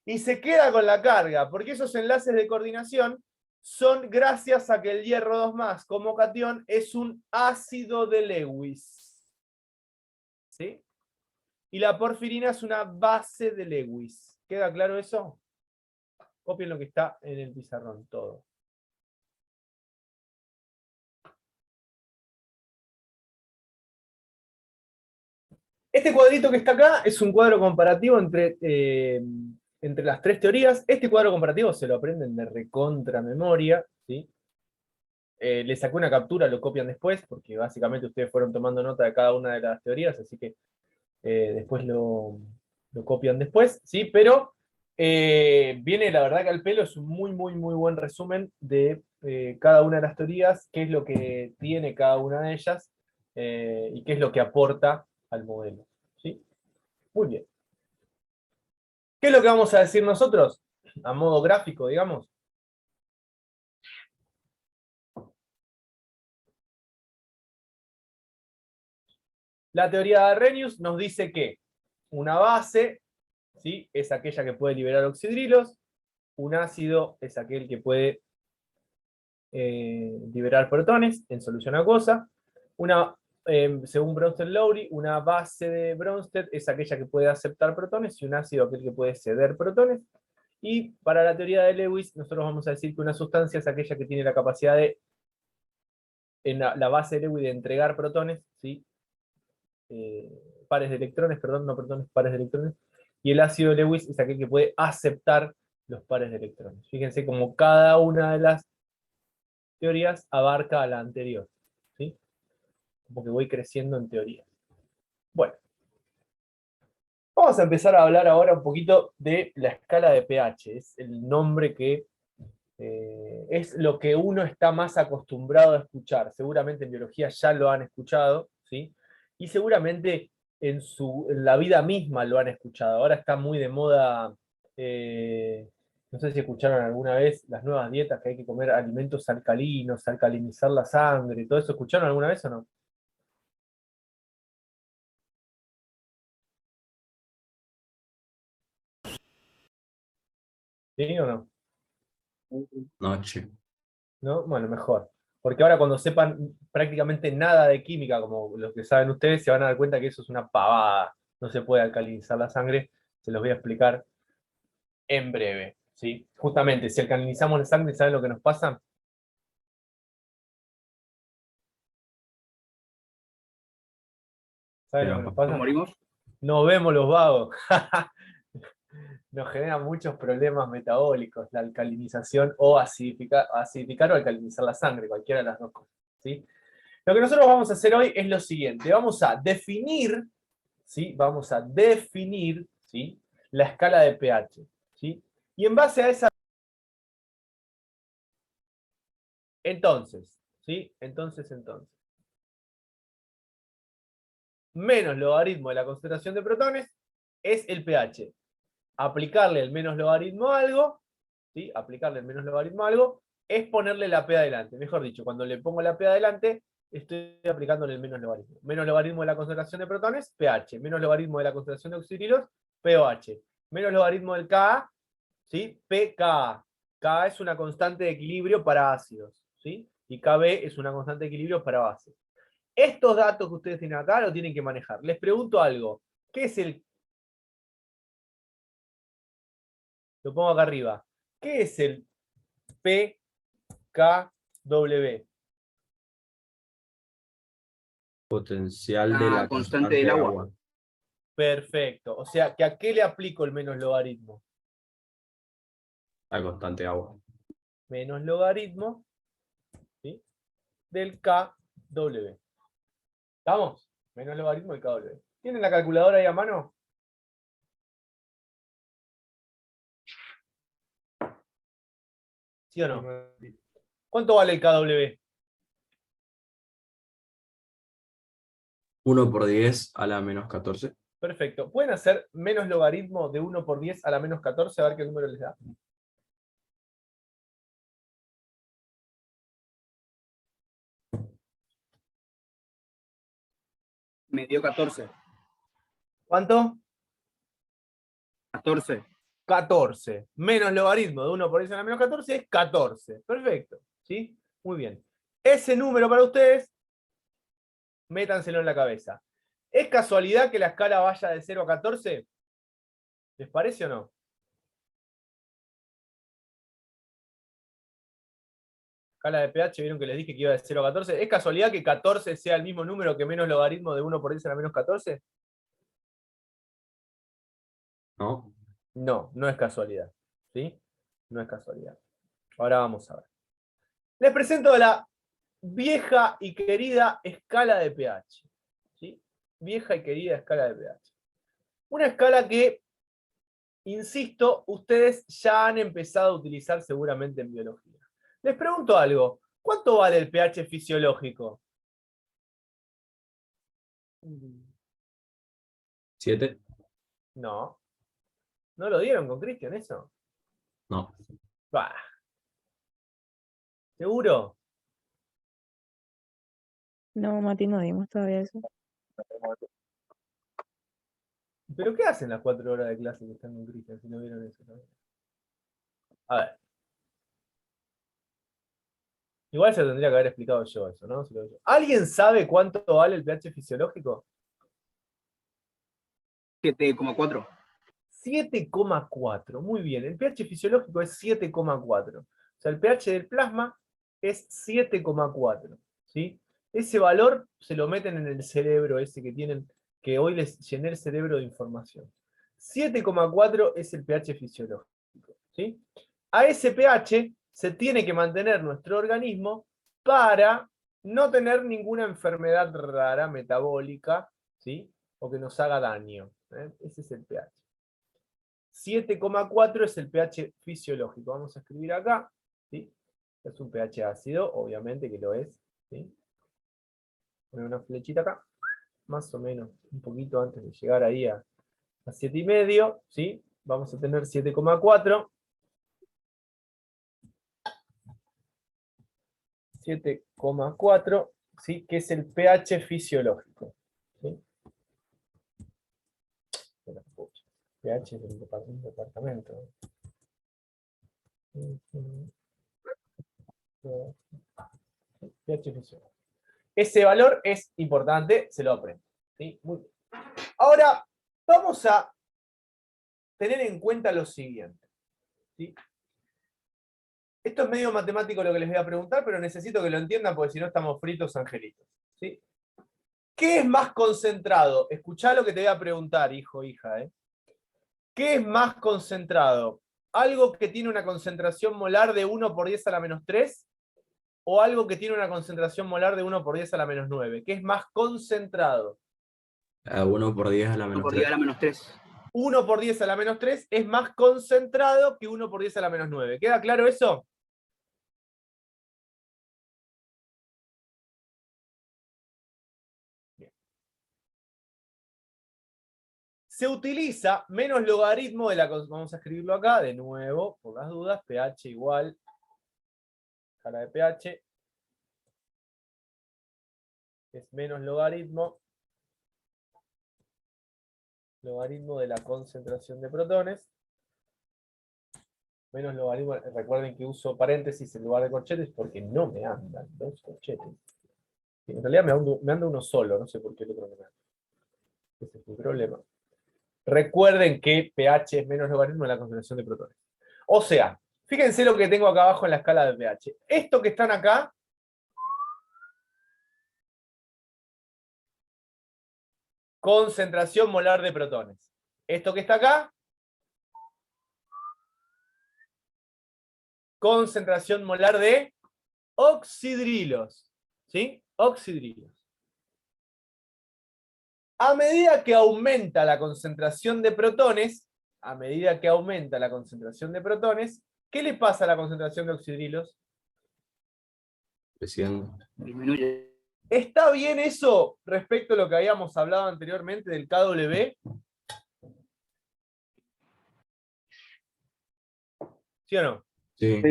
y se queda con la carga, porque esos enlaces de coordinación son gracias a que el hierro 2+, como catión, es un ácido de Lewis. ¿Sí? Y la porfirina es una base de Lewis. ¿Queda claro eso? Copien lo que está en el pizarrón, todo. Este cuadrito que está acá es un cuadro comparativo entre las 3 teorías. Este cuadro comparativo se lo aprenden de recontra memoria, ¿sí? Le saqué una captura, lo copian después, porque básicamente ustedes fueron tomando nota de cada una de las teorías, así que después lo copian después, ¿sí? Pero viene, la verdad que al pelo es un muy, muy, muy buen resumen de cada una de las teorías, qué es lo que tiene cada una de ellas y qué es lo que aporta al modelo. ¿Sí? Muy bien. ¿Qué es lo que vamos a decir nosotros? A modo gráfico, digamos. La teoría de Arrhenius nos dice que una base, ¿sí?, es aquella que puede liberar oxidrilos, un ácido es aquel que puede liberar protones en solución acuosa, según Bronsted-Lowry, una base de Bronsted es aquella que puede aceptar protones y un ácido aquel que puede ceder protones. Y para la teoría de Lewis, nosotros vamos a decir que una sustancia es aquella que tiene la capacidad de, en la base de Lewis, de entregar protones, ¿sí? Pares de electrones, perdón, no protones, pares de electrones. Y el ácido de Lewis es aquel que puede aceptar los pares de electrones. Fíjense como cada una de las teorías abarca a la anterior, ¿sí? Como que voy creciendo en teorías. Bueno, vamos a empezar a hablar ahora un poquito de la escala de pH. Es el nombre que es lo que uno está más acostumbrado a escuchar. Seguramente en biología ya lo han escuchado, ¿sí? Y seguramente en la vida misma lo han escuchado. Ahora está muy de moda, no sé si escucharon alguna vez las nuevas dietas que hay que comer alimentos alcalinos, alcalinizar la sangre, todo eso. ¿Escucharon alguna vez o no? ¿Sí o no? Noche. ¿No? Bueno, mejor. Porque ahora cuando sepan prácticamente nada de química, como los que saben ustedes, se van a dar cuenta que eso es una pavada. No se puede alcalinizar la sangre. Se los voy a explicar en breve. ¿Sí? Justamente, si alcalinizamos la sangre, ¿saben lo que nos pasa? ¿Saben lo que nos ¿Nos pasa? morimos? Nos vemos los vagos. Nos genera muchos problemas metabólicos, la alcalinización o acidificar o alcalinizar la sangre, cualquiera de las dos cosas. ¿Sí? Lo que nosotros vamos a hacer hoy es lo siguiente. Vamos a definir, ¿sí? Vamos a definir, ¿sí?, la escala de pH. ¿Sí? Y en base a esa... Entonces, ¿sí? Entonces. Menos logaritmo de la concentración de protones es el pH. Aplicarle el menos logaritmo a algo, ¿sí? Aplicarle el menos logaritmo a algo es ponerle la P adelante. Mejor dicho, cuando le pongo la P adelante, estoy aplicándole el menos logaritmo. Menos logaritmo de la concentración de protones, pH. Menos logaritmo de la concentración de oxidrilos, pOH. Menos logaritmo del Ka, ¿sí? pKa. Ka es una constante de equilibrio para ácidos, ¿sí? Y Kb es una constante de equilibrio para bases. Estos datos que ustedes tienen acá los tienen que manejar. Les pregunto algo. ¿Qué es el... Lo pongo acá arriba. ¿Qué es el pKw? Potencial de La la constante constante del de agua. agua. Perfecto. O sea, que ¿a qué le aplico el menos logaritmo? La constante de agua. Menos logaritmo, ¿sí?, del KW. ¿Estamos? Menos logaritmo del KW. ¿Tienen la calculadora ahí a mano? ¿Sí o no? ¿Cuánto vale el KW? 1 por 10 a la menos 14. Perfecto. ¿Pueden hacer menos logaritmo de 1 por 10 a la menos 14? A ver qué número les da. Me dio 14. ¿Cuánto? 14. 14. Menos logaritmo de 1 por 10 a la menos 14 es 14. Perfecto. ¿Sí? Muy bien. Ese número para ustedes, métanselo en la cabeza. ¿Es casualidad que la escala vaya de 0 a 14? ¿Les parece o no? Escala de pH, vieron que les dije que iba de 0 a 14. ¿Es casualidad que 14 sea el mismo número que menos logaritmo de 1 por 10 a la menos 14? ¿No? No, no es casualidad. ¿Sí? No es casualidad. Ahora vamos a ver. Les presento la vieja y querida escala de pH. ¿Sí? Vieja y querida escala de pH. Una escala que, insisto, ustedes ya han empezado a utilizar seguramente en biología. Les pregunto algo. ¿Cuánto vale el pH fisiológico? 7. No. ¿No lo dieron con Cristian eso? No. Bah. ¿Seguro? No, Mati, no dimos todavía eso. ¿Pero qué hacen las 4 horas de clase que están con Cristian si no vieron eso todavía? A ver. Igual se lo tendría que haber explicado yo eso, ¿no? ¿Alguien sabe cuánto vale el pH fisiológico? 7,4. 7,4. Muy bien. El pH fisiológico es 7,4. O sea, el pH del plasma es 7,4. ¿Sí? Ese valor se lo meten en el cerebro ese que tienen, que hoy les llené el cerebro de información. 7,4 es el pH fisiológico. ¿Sí? A ese pH se tiene que mantener nuestro organismo para no tener ninguna enfermedad rara metabólica, ¿sí? O que nos haga daño. Ese es el pH. 7,4 es el pH fisiológico. Vamos a escribir acá, ¿sí? Es un pH ácido, obviamente que lo es, ¿sí? Poner una flechita acá, más o menos, un poquito antes de llegar ahí a 7,5, ¿sí? Vamos a tener 7,4. 7,4, ¿sí? Que es el pH fisiológico. ¿Sí? pH es un departamento. pH fisiológico. Ese valor es importante, se lo aprende. ¿Sí? Muy bien. Ahora, vamos a tener en cuenta lo siguiente. ¿Sí? Esto es medio matemático lo que les voy a preguntar, pero necesito que lo entiendan porque si no estamos fritos angelitos. ¿Sí? ¿Qué es más concentrado? Escuchá lo que te voy a preguntar, hijo, hija. ¿Qué es más concentrado? ¿Algo que tiene una concentración molar de 1 por 10 a la menos 3? ¿O algo que tiene una concentración molar de 1 por 10 a la menos 9? ¿Qué es más concentrado? 1 por 10 a la 1 menos por 10 a 3. la menos 3. 1 por 10 a la menos 3 es más concentrado que 1 por 10 a la menos 9. ¿Queda claro eso? Bien. Se utiliza menos logaritmo de la... Vamos a escribirlo acá, de nuevo, por las dudas. pH igual, escala de pH, es menos logaritmo de la concentración de protones, menos logaritmo, recuerden que uso paréntesis en lugar de corchetes porque no me andan los corchetes. En realidad me anda uno solo, no sé por qué el otro no me anda. Ese es mi problema. Recuerden que pH es menos logaritmo de la concentración de protones. O sea, fíjense lo que tengo acá abajo en la escala de pH. Esto que están acá, concentración molar de protones. Esto que está acá, concentración molar de oxidrilos. ¿Sí? Oxidrilos. A medida que aumenta la concentración de protones, ¿qué le pasa a la concentración de oxidrilos? Creciendo. Disminuye. ¿Está bien eso respecto a lo que habíamos hablado anteriormente del KW? ¿Sí o no? Sí.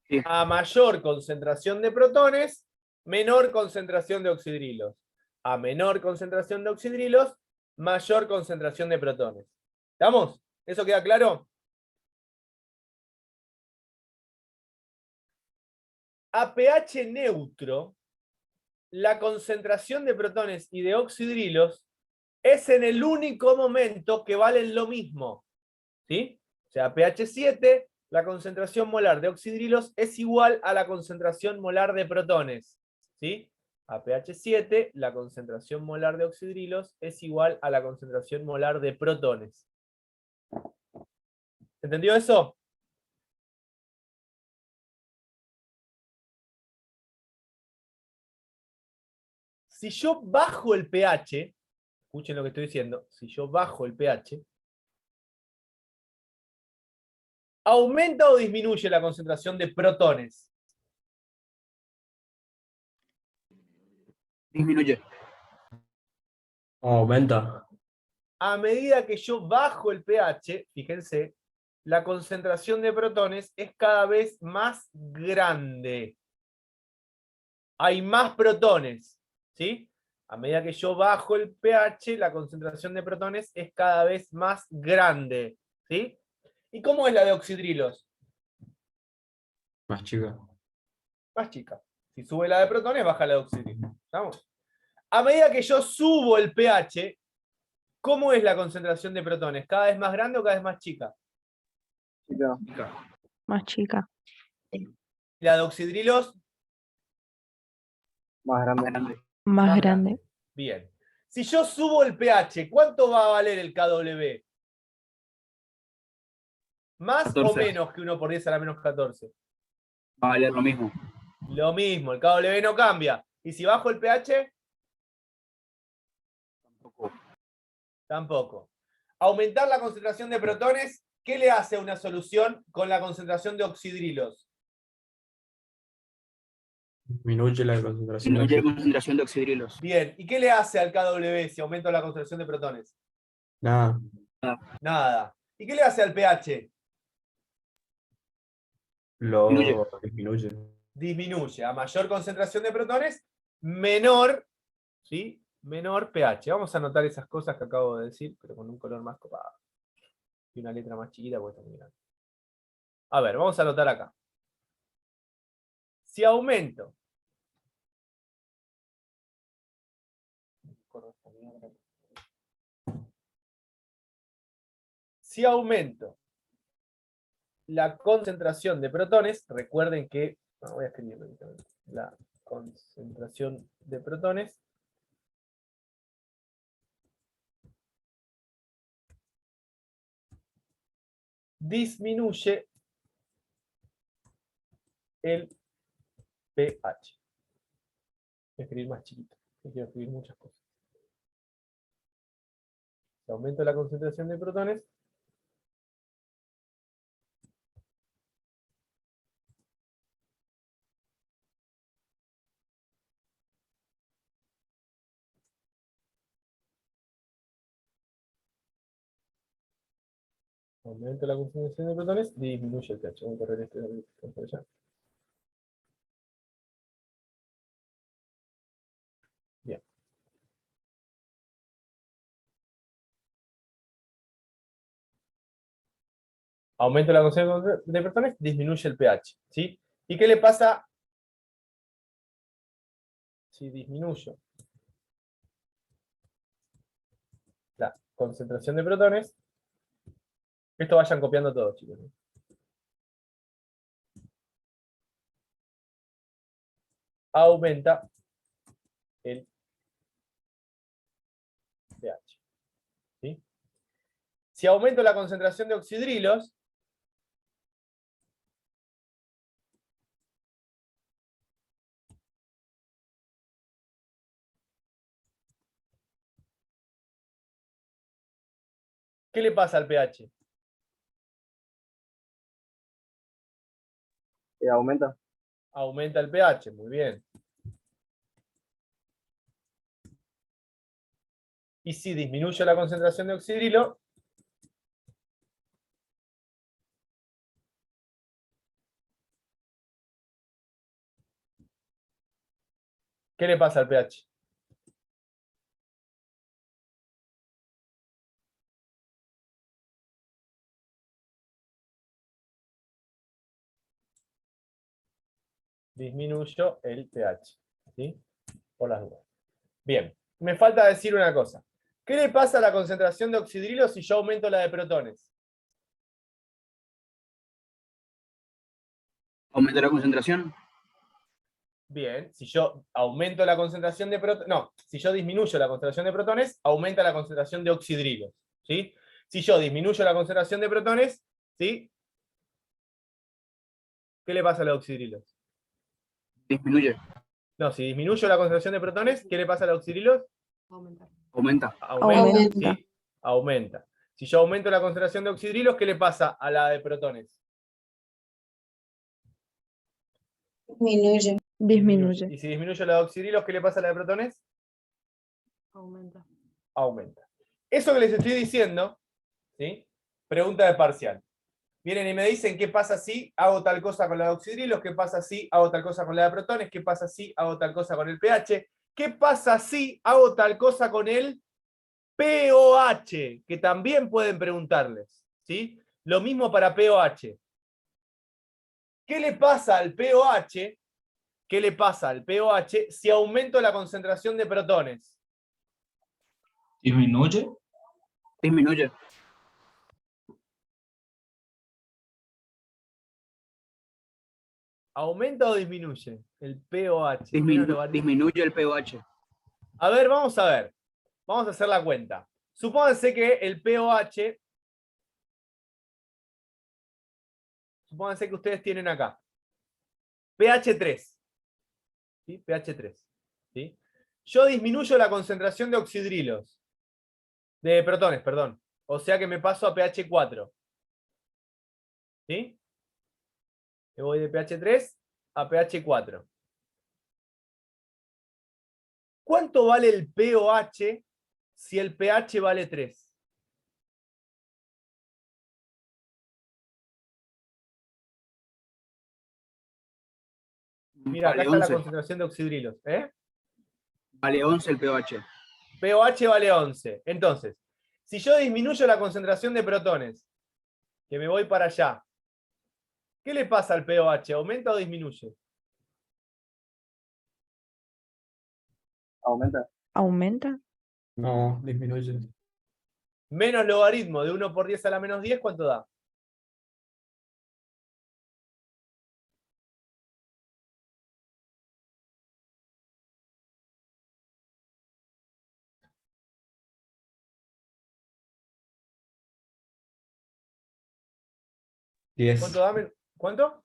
Sí. A mayor concentración de protones, menor concentración de oxidrilos. A menor concentración de oxidrilos, mayor concentración de protones. ¿Estamos? ¿Eso queda claro? A pH neutro, la concentración de protones y de oxidrilos es en el único momento que valen lo mismo. ¿Sí? O sea, a pH 7, la concentración molar de oxidrilos es igual a la concentración molar de protones. ¿Sí? A pH 7, la concentración molar de oxidrilos es igual a la concentración molar de protones. ¿Entendió eso? Si yo bajo el pH, escuchen lo que estoy diciendo, si yo bajo el pH, ¿aumenta o disminuye la concentración de protones? Disminuye. Aumenta. A medida que yo bajo el pH, fíjense, la concentración de protones es cada vez más grande. Hay más protones, ¿sí? A medida que yo bajo el pH, la concentración de protones es cada vez más grande, ¿sí? ¿Y cómo es la de oxidrilos? Más chica. Más chica. Si sube la de protones, baja la de oxidrilos. ¿Estamos? A medida que yo subo el pH, ¿cómo es la concentración de protones? ¿Cada vez más grande o cada vez más chica? Más chica. La de oxidrilos, Más grande. Más más grande. grande. Bien. Si yo subo el pH, ¿cuánto va a valer el KW? ¿Más 14. o menos que 1 por 10 a la menos 14? Va a valer lo mismo. Lo mismo, el KW no cambia. ¿Y si bajo el pH? Tampoco. Tampoco. Aumentar la concentración de protones, ¿qué le hace a una solución con la concentración de oxidrilos? Disminuye la concentración. Disminuye la concentración de oxidrilos. Bien. ¿Y qué le hace al KW si aumento la concentración de protones? Nada. Nada. ¿Y qué le hace al pH? Lo Disminuye. disminuye. Disminuye. A mayor concentración de protones, menor, ¿sí? Menor pH. Vamos a anotar esas cosas que acabo de decir, pero con un color más copado. Y una letra más chiquita porque está muy grande. A ver, vamos a anotar acá. Si aumento la concentración de protones, recuerden que, no, voy a escribirlo directamente, la concentración de protones disminuye el pH. Voy a escribir más chiquito, quiero escribir muchas cosas. Si aumento la concentración de protones, aumento la concentración de protones, disminuye el pH. Vamos a correr este por allá. Bien. Aumento la concentración de protones, disminuye el pH. ¿Sí? ¿Y qué le pasa si disminuyo la concentración de protones? Esto vayan copiando todo, chicos. Aumenta el pH. ¿Sí? Si aumento la concentración de oxidrilos, ¿qué le pasa al pH? Aumenta. Aumenta el pH, muy bien. Y si disminuyo la concentración de oxidrilo, ¿qué le pasa al pH? Disminuyo el pH. ¿Sí? Por las dudas. Bien, me falta decir una cosa. ¿Qué le pasa a la concentración de oxidrilo si yo aumento la de protones? Aumenta la concentración. Bien, si yo aumento la concentración de protones, no, si yo disminuyo la concentración de protones, aumenta la concentración de oxidrilos, ¿sí? Si yo disminuyo la concentración de protones, ¿sí? ¿Qué le pasa a los oxidrilos? Disminuye. No, si disminuyo la concentración de protones, ¿qué le pasa a los oxidrilos? Aumenta. Aumenta, Aumenta. ¿sí? Aumenta. Si yo aumento la concentración de oxidrilos, ¿qué le pasa a la de protones? Disminuye. Disminuye. Y si disminuyo la de oxidrilos, ¿qué le pasa a la de protones? Aumenta. Aumenta. Eso que les estoy diciendo, ¿sí? Pregunta de parcial. Vienen y me dicen qué pasa si hago tal cosa con la de oxidrilos, qué pasa si hago tal cosa con la de protones, qué pasa si hago tal cosa con el pH, qué pasa si hago tal cosa con el pOH, que también pueden preguntarles, ¿sí? Lo mismo para pOH. ¿Qué le pasa al pOH? ¿Qué le pasa al pOH si aumento la concentración de protones? ¿Disminuye? Disminuye. ¿Aumenta o disminuye el pOH? Menos logaritmo. Disminuye el pOH. A ver, vamos a ver. Vamos a hacer la cuenta. Supónganse que el pOH, supónganse que ustedes tienen acá pH 3. ¿Sí? pH 3. ¿Sí? Yo disminuyo la concentración de oxidrilos. De protones, perdón. O sea que me paso a pH 4. ¿Sí? Me voy de pH 3 a pH 4. ¿Cuánto vale el pOH si el pH vale 3? Mira, acá Vale está la 11. concentración de oxidrilos. ¿Eh? Vale 11 el pOH. pOH vale 11. Entonces, si yo disminuyo la concentración de protones, que me voy para allá, ¿qué le pasa al pOH? ¿Aumenta o disminuye? Aumenta. ¿Aumenta? No, disminuye. Menos logaritmo de 1 por 10 a la menos 10, ¿cuánto da? Diez. ¿Cuánto da? ¿Cuánto?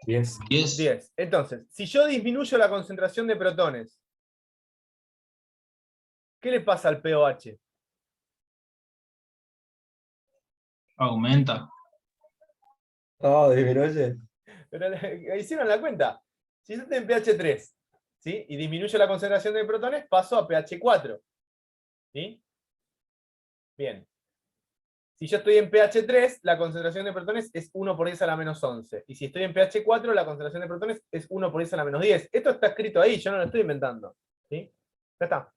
10. 10. 10. Entonces, si yo disminuyo la concentración de protones, ¿qué le pasa al pOH? Aumenta. No, disminuye. Pero hicieron la cuenta. Si yo estoy en pH 3, ¿sí? Y disminuyo la concentración de protones, paso a pH 4. ¿Sí? Bien. Si yo estoy en pH 3, la concentración de protones es 1 por 10 a la menos 11. Y si estoy en pH 4, la concentración de protones es 1 por 10 a la menos 10. Esto está escrito ahí, yo no lo estoy inventando. ¿Sí? Ya está.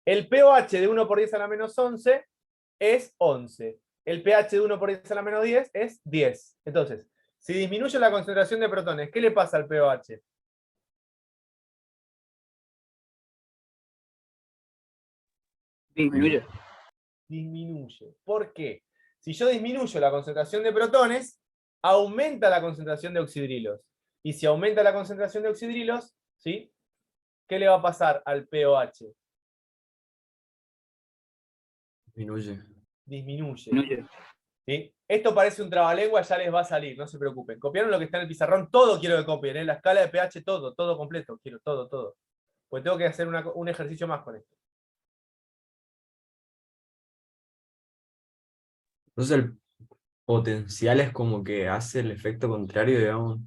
El pOH de 1 por 10 a la menos 11 es 11. El pH de 1 por 10 a la menos 10 es 10. Entonces, si disminuyo la concentración de protones, ¿qué le pasa al pOH? Disminuye. Disminuye. ¿Por qué? Si yo disminuyo la concentración de protones, aumenta la concentración de oxidrilos. Y si aumenta la concentración de oxidrilos, ¿sí? ¿Qué le va a pasar al pOH? Disminuye. Disminuye. Disminuye. ¿Sí? Esto parece un trabalengua, ya les va a salir, no se preocupen. ¿Copiaron lo que está en el pizarrón? Todo quiero que copien, ¿eh? La escala de pH, todo completo. Quiero todo. Pues tengo que hacer un ejercicio más con esto. Entonces el potencial es como que hace el efecto contrario, digamos.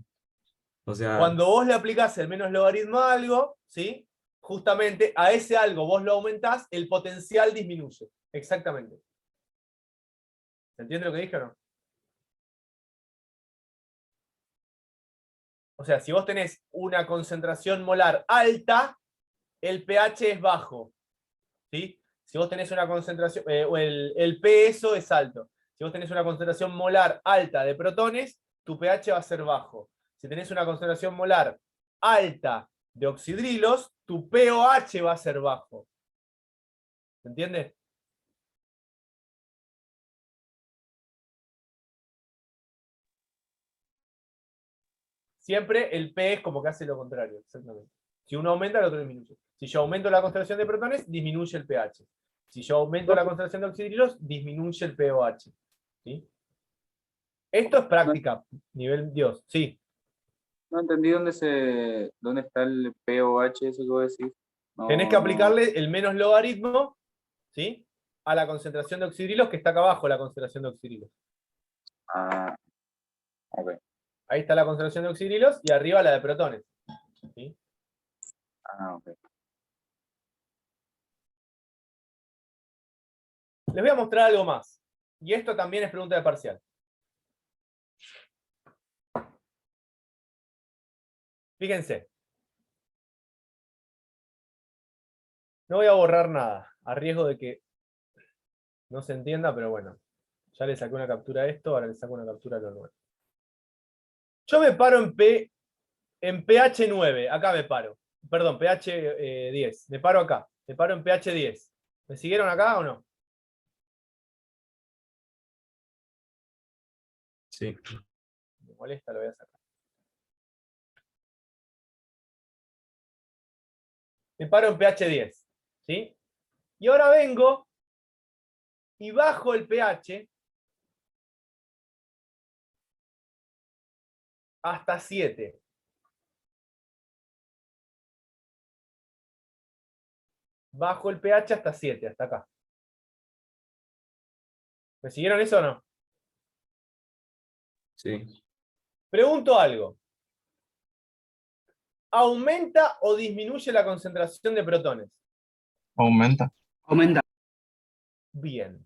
O sea, Cuando vos le aplicás el menos logaritmo a algo, ¿sí? Justamente a ese algo vos lo aumentás, el potencial disminuye. Exactamente. ¿Se entiende lo que dije o no? O sea, si vos tenés una concentración molar alta, el pH es bajo. ¿Sí? Si vos tenés una concentración, o el peso es alto. Si vos tenés una concentración molar alta de protones, tu pH va a ser bajo. Si tenés una concentración molar alta de oxidrilos, tu pOH va a ser bajo. ¿Se entiende? Siempre el P es como que hace lo contrario. Exactamente. Si uno aumenta, el otro disminuye. Si yo aumento la concentración de protones, disminuye el pH. Si yo aumento la concentración de oxidrilos, disminuye el pOH. ¿Sí? Esto es práctica, nivel Dios. Sí. No entendí dónde está el pOH, eso que vos decís. No, Tenés que aplicarle el menos logaritmo, ¿sí? A la concentración de oxidrilos, que está acá abajo la concentración de oxidrilos. Ah, ok. Ahí está la concentración de oxidrilos y arriba la de protones. ¿sí? Ah, ok. Les voy a mostrar algo más. Y esto también es pregunta de parcial. Fíjense. No voy a borrar nada, a riesgo de que no se entienda, pero bueno. Ya le saqué una captura a esto, ahora le saco una captura a lo nuevo. Yo me paro en pH 9, acá me paro. Perdón, pH 10. Me paro acá. Me paro en pH 10. ¿Me siguieron acá o no? Sí. Me molesta, lo voy a sacar. Me paro en pH 10. ¿Sí? Y ahora vengo y bajo el pH hasta 7. Bajo el pH hasta 7, hasta acá. ¿Me siguieron eso o no? Sí. Pregunto algo. ¿Aumenta o disminuye la concentración de protones? Aumenta. Aumenta. Bien.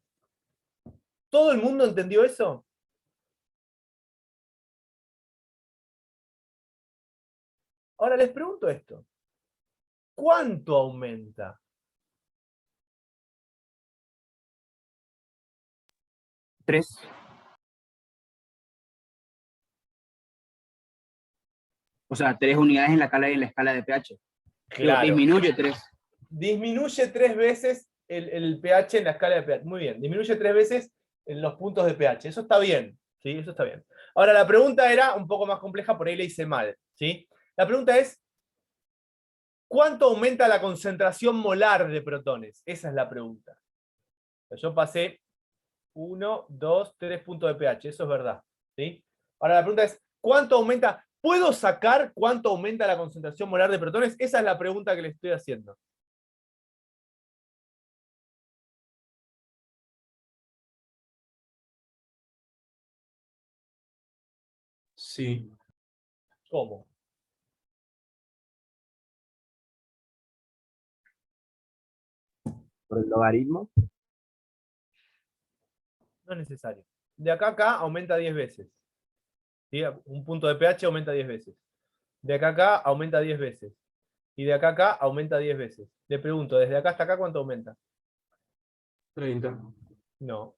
¿Todo el mundo entendió eso? Ahora les pregunto esto. ¿Cuánto aumenta? 3. O sea, 3 unidades en la escala de pH. Digo, Claro. disminuye 3. Disminuye 3 veces el pH en la escala de pH. Muy bien. Disminuye 3 veces en los puntos de pH. Eso está bien. ¿Sí? Eso está bien. Ahora, la pregunta era un poco más compleja, por ahí le hice mal. ¿Sí? La pregunta es, ¿cuánto aumenta la concentración molar de protones? Esa es la pregunta. Yo pasé 1, 2, 3 puntos de pH. Eso es verdad. ¿Sí? Ahora, la pregunta es, ¿cuánto aumenta? ¿Puedo sacar cuánto aumenta la concentración molar de protones? Esa es la pregunta que le estoy haciendo. Sí. ¿Cómo? ¿Por el logaritmo? No es necesario. De acá a acá aumenta 10 veces. ¿Sí? Un punto de pH aumenta 10 veces. De acá a acá aumenta 10 veces. Y de acá a acá aumenta 10 veces. Le pregunto, ¿desde acá hasta acá cuánto aumenta? 30. No,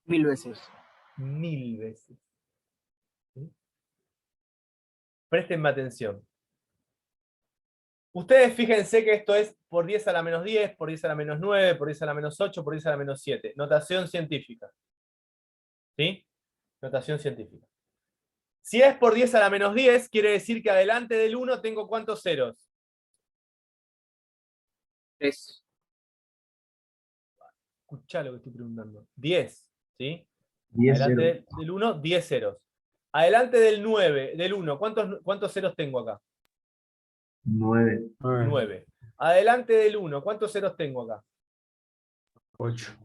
1000 veces. 1000 veces. ¿Sí? Préstenme atención. Ustedes fíjense que esto es por 10 a la menos 10, por 10 a la menos 9, por 10 a la menos 8, por 10 a la menos 7. Notación científica. ¿Sí? Notación científica. Si es por 10 a la menos 10, quiere decir que adelante del 1 tengo ¿cuántos ceros? 3. Escuchá lo que estoy preguntando. 10. ¿Sí? 10 Adelante del 1, 10 ceros. Adelante del 9, del 1, ¿cuántos ceros tengo acá? 9. 9. Adelante del 1, ¿cuántos ceros tengo acá? 8.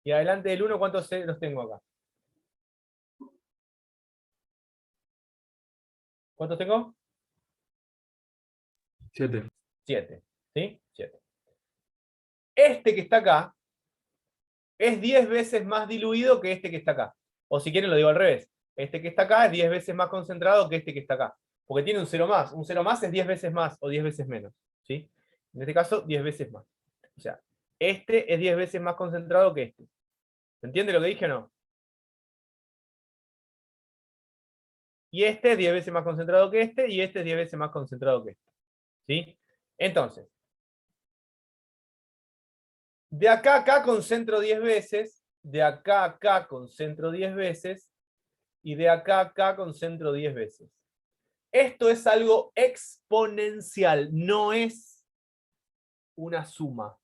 Y adelante del 1, ¿cuántos ceros tengo acá? ¿Cuántos tengo? 7. 7. ¿Sí? 7. Este que está acá es 10 veces más diluido que este que está acá. O si quieren lo digo al revés. Este que está acá es 10 veces más concentrado que este que está acá. Porque tiene un 0 más. Un 0 más es 10 veces más o 10 veces menos. ¿Sí? En este caso, 10 veces más. O sea, este es 10 veces más concentrado que este. ¿Se entiende lo que dije o no? Y este es 10 veces más concentrado que este, y este es 10 veces más concentrado que este. ¿Sí? Entonces, de acá a acá concentro 10 veces, de acá a acá concentro 10 veces, y de acá a acá concentro 10 veces. Esto es algo exponencial, no es una suma.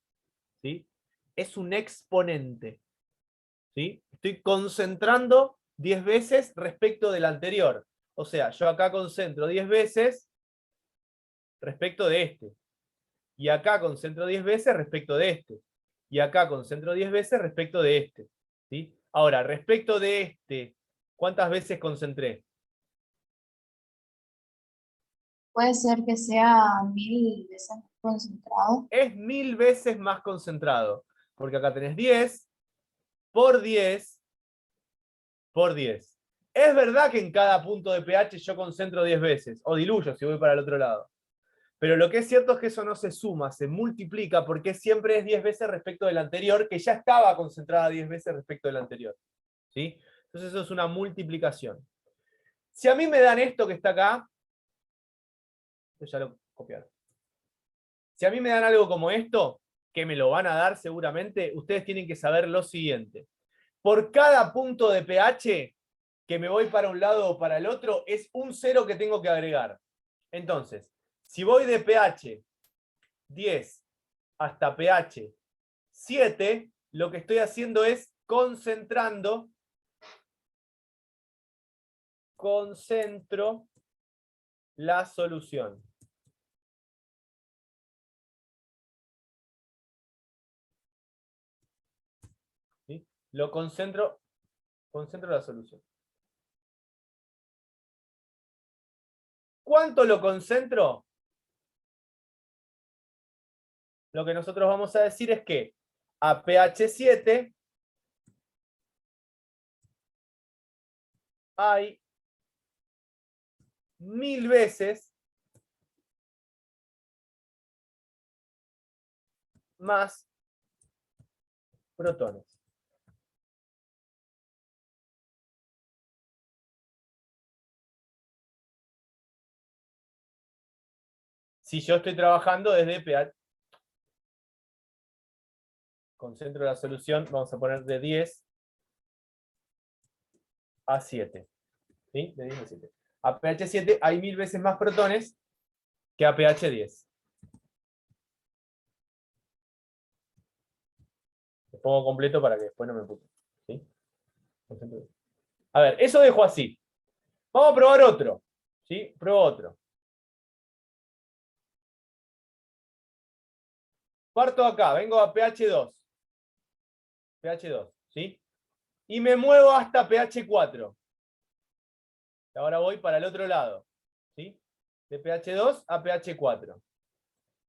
¿Sí? Es un exponente. ¿Sí? Estoy concentrando 10 veces respecto del anterior. O sea, yo acá concentro 10 veces respecto de este. Y acá concentro 10 veces respecto de este. Y acá concentro 10 veces respecto de este. ¿Sí? Ahora, respecto de este, ¿cuántas veces concentré? Puede ser que sea 1000 veces concentrado. Es 1000 veces más concentrado. Porque acá tenés 10 por 10 por 10. Es verdad que en cada punto de pH yo concentro 10 veces, o diluyo si voy para el otro lado. Pero lo que es cierto es que eso no se suma, se multiplica, porque siempre es 10 veces respecto del anterior, que ya estaba concentrada 10 veces respecto del anterior. ¿Sí? Entonces eso es una multiplicación. Si a mí me dan esto que está acá, esto ya lo copiaron. Si a mí me dan algo como esto, que me lo van a dar seguramente, ustedes tienen que saber lo siguiente. Por cada punto de pH que me voy para un lado o para el otro, es un 0 que tengo que agregar. Entonces, si voy de pH 10 hasta pH 7, lo que estoy haciendo es concentro la solución. ¿Sí? Lo concentro la solución. ¿Cuánto lo concentro? Lo que nosotros vamos a decir es que a pH 7 hay 1000 veces más protones. Si yo estoy trabajando desde pH, concentro la solución, vamos a poner de 10 a 7. ¿Sí? De 10 a 7. A pH 7 hay 1000 veces más protones que a pH 10. Lo pongo completo para que después no me puto. ¿Sí? A ver, eso dejo así. Vamos a probar otro. ¿Sí? Pruebo otro. Parto acá, vengo a pH 2. pH 2, ¿sí? Y me muevo hasta pH 4. Y ahora voy para el otro lado. ¿Sí? De pH 2 a pH 4.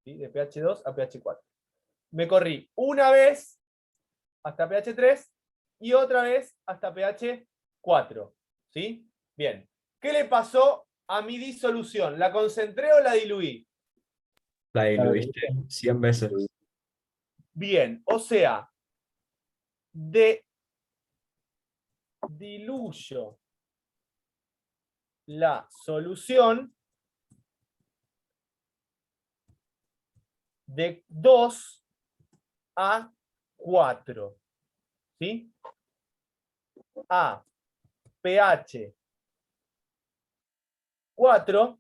¿Sí? De pH 2 a pH 4. Me corrí una vez hasta pH 3 y otra vez hasta pH 4. ¿Sí? Bien. ¿Qué le pasó a mi disolución? ¿La concentré o la diluí? La diluiste 100 veces. Bien, o sea, diluyo la solución de 2 a 4. ¿Sí? A pH 4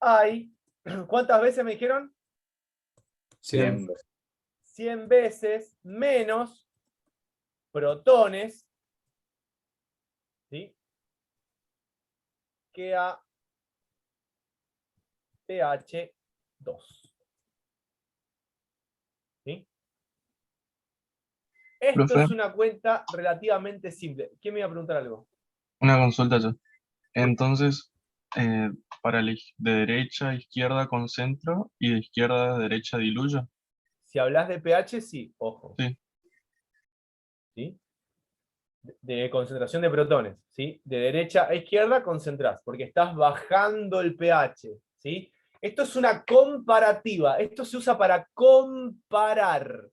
hay, ¿cuántas veces me dijeron? 100. 100 veces menos protones, ¿sí? Que a pH 2. ¿Sí? Esto Profe, es una cuenta relativamente simple. ¿Quién me iba a preguntar algo? una consulta yo. Entonces, para de derecha a izquierda concentro y de izquierda a derecha diluyo. Si hablas de pH, sí, ojo. Sí. ¿Sí? De concentración de protones, ¿sí? De derecha a izquierda concentrás, porque estás bajando el pH, ¿sí? Esto es una comparativa, esto se usa para comparar,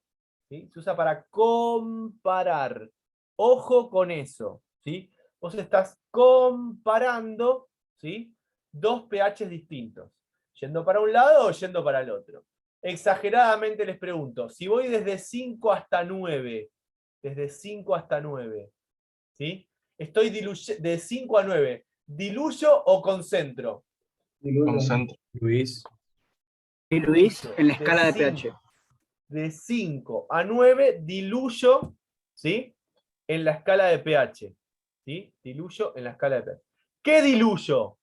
¿sí? Se usa para comparar. Ojo con eso, ¿sí? Vos estás comparando, ¿sí? Dos pHs distintos, yendo para un lado o yendo para el otro. Exageradamente les pregunto, si voy desde 5 hasta 9, desde 5 hasta 9, ¿sí? Estoy de 5 a 9. ¿Diluyo o concentro? Concentro. Luis, Luis, en la De escala de 5 pH. de 5 a 9 diluyo, ¿sí? En la escala de pH. ¿Sí? Diluyo en la escala de pH. ¿Qué diluyo?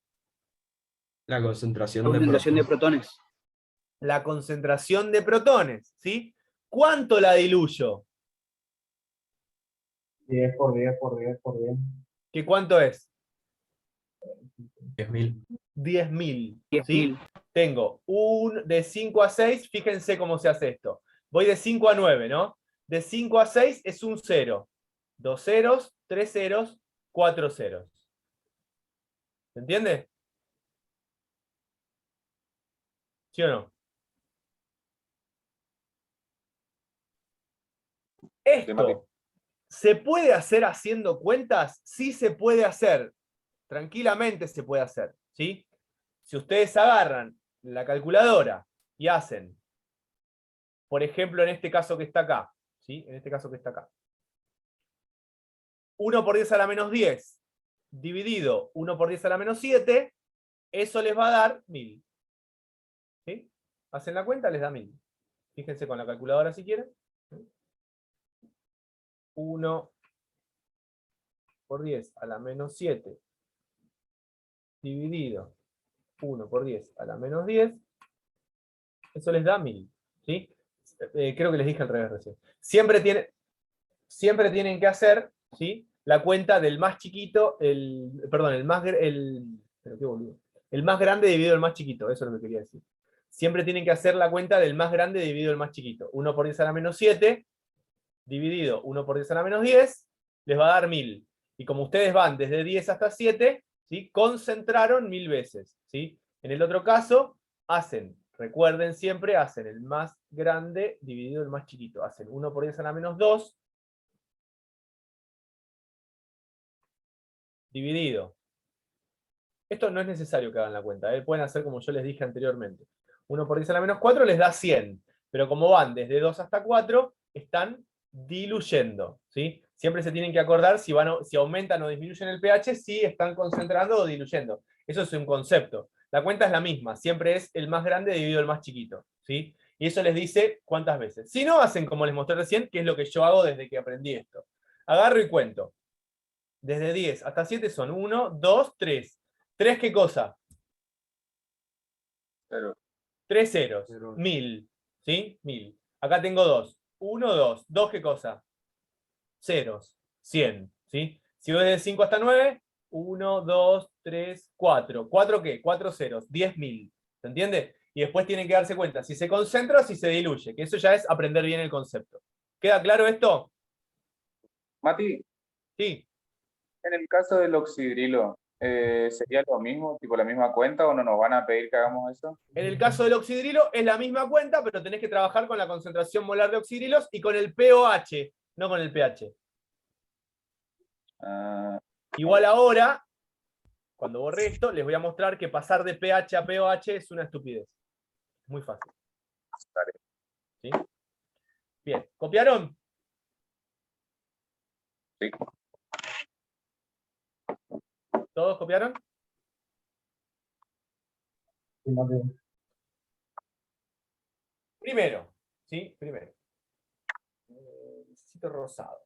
la concentración de Concentración de protones. protones. La concentración de protones, ¿sí? ¿Cuánto la diluyo? 10 por 10 por 10 por 10. ¿Qué cuánto es? 10.000. 10.000. 10.000. Tengo de 5 a 6, fíjense cómo se hace esto. Voy de 5 a 9, ¿no? De 5 a 6 es un 0. 2 ceros, 3 ceros, 4 ceros. ¿Se entiende? ¿Sí o no? Esto, ¿se puede hacer haciendo cuentas? Sí se puede hacer. Tranquilamente se puede hacer. ¿Sí? Si ustedes agarran la calculadora y hacen, por ejemplo, en este caso que está acá, ¿sí? En este caso que está acá. 1 por 10 a la menos 10 dividido 1 por 10 a la menos 7, eso les va a dar 1000. ¿Sí? Hacen la cuenta, les da 1000. Fíjense con la calculadora si quieren. 1 por 10 a la menos 7 dividido 1 por 10 a la menos 10, eso les da 1000. ¿Sí? Creo que les dije al revés recién. Siempre tienen que hacer, ¿sí?, la cuenta del más chiquito, perdón, el más grande dividido el más chiquito, eso es lo que quería decir. Siempre tienen que hacer la cuenta del más grande dividido el más chiquito. 1 por 10 a la menos 7 dividido 1 por 10 a la menos 10 les va a dar 1000. Y como ustedes van desde 10 hasta 7, ¿sí?, concentraron 1000 veces. ¿Sí? En el otro caso, recuerden siempre, hacen el más grande dividido el más chiquito. Hacen 1 por 10 a la menos 2 dividido. Esto no es necesario que hagan la cuenta, pueden hacer como yo les dije anteriormente. 1 por 10 a la menos 4 les da 100, pero como van desde 2 hasta 4, están diluyendo. ¿Sí? Siempre se tienen que acordar si aumentan o disminuyen el pH, si están concentrando o diluyendo. Eso es un concepto. La cuenta es la misma, siempre es el más grande dividido el más chiquito. ¿Sí? Y eso les dice cuántas veces. Si no, hacen como les mostré recién, que es lo que yo hago desde que aprendí esto. Agarro y cuento. Desde 10 hasta 7 son 1, 2, 3. ¿3 qué cosa? 0. 3 ceros. Cero. 1000. ¿Sí? 1000. Acá tengo 2. 1, 2. ¿2 qué cosa? Ceros. 100. ¿Sí? Si voy de 5 hasta 9, 1, 2, 3, 4. ¿4 qué? 4 ceros. 10.000. ¿Se entiende? Y después tienen que darse cuenta si se concentra o si se diluye, que eso ya es aprender bien el concepto. ¿Queda claro esto? Mati, Sí. en el caso del oxidrilo, ¿sería lo mismo, tipo la misma cuenta, o no nos van a pedir que hagamos eso? En el caso del oxidrilo es la misma cuenta, pero tenés que trabajar con la concentración molar de oxidrilos y con el pOH, no con el pH. Ah, Igual ahora, cuando borre esto, les voy a mostrar que pasar de pH a pOH es una estupidez. Muy fácil. ¿Sí? Bien, ¿copiaron? sí. ¿Todos copiaron? Primero, ¿sí? Primero. Necesito rosado.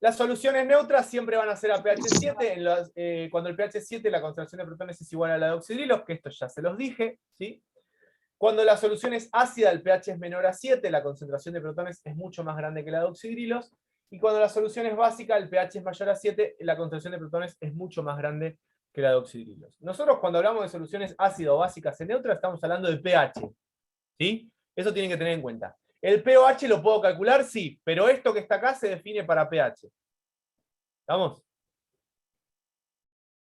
Las soluciones neutras siempre van a ser a pH 7. Cuando el pH 7, la concentración de protones es igual a la de oxidrilos, que esto ya se los dije. ¿Sí? Cuando la solución es ácida, el pH es menor a 7, la concentración de protones es mucho más grande que la de oxidrilos. Y cuando la solución es básica, el pH es mayor a 7, la concentración de protones es mucho más grande que la de oxidrilos. Nosotros cuando hablamos de soluciones ácidas o básicas en neutras, estamos hablando de pH. ¿Sí? Eso tienen que tener en cuenta. ¿El pOH lo puedo calcular? Sí, pero esto que está acá se define para pH. ¿Vamos?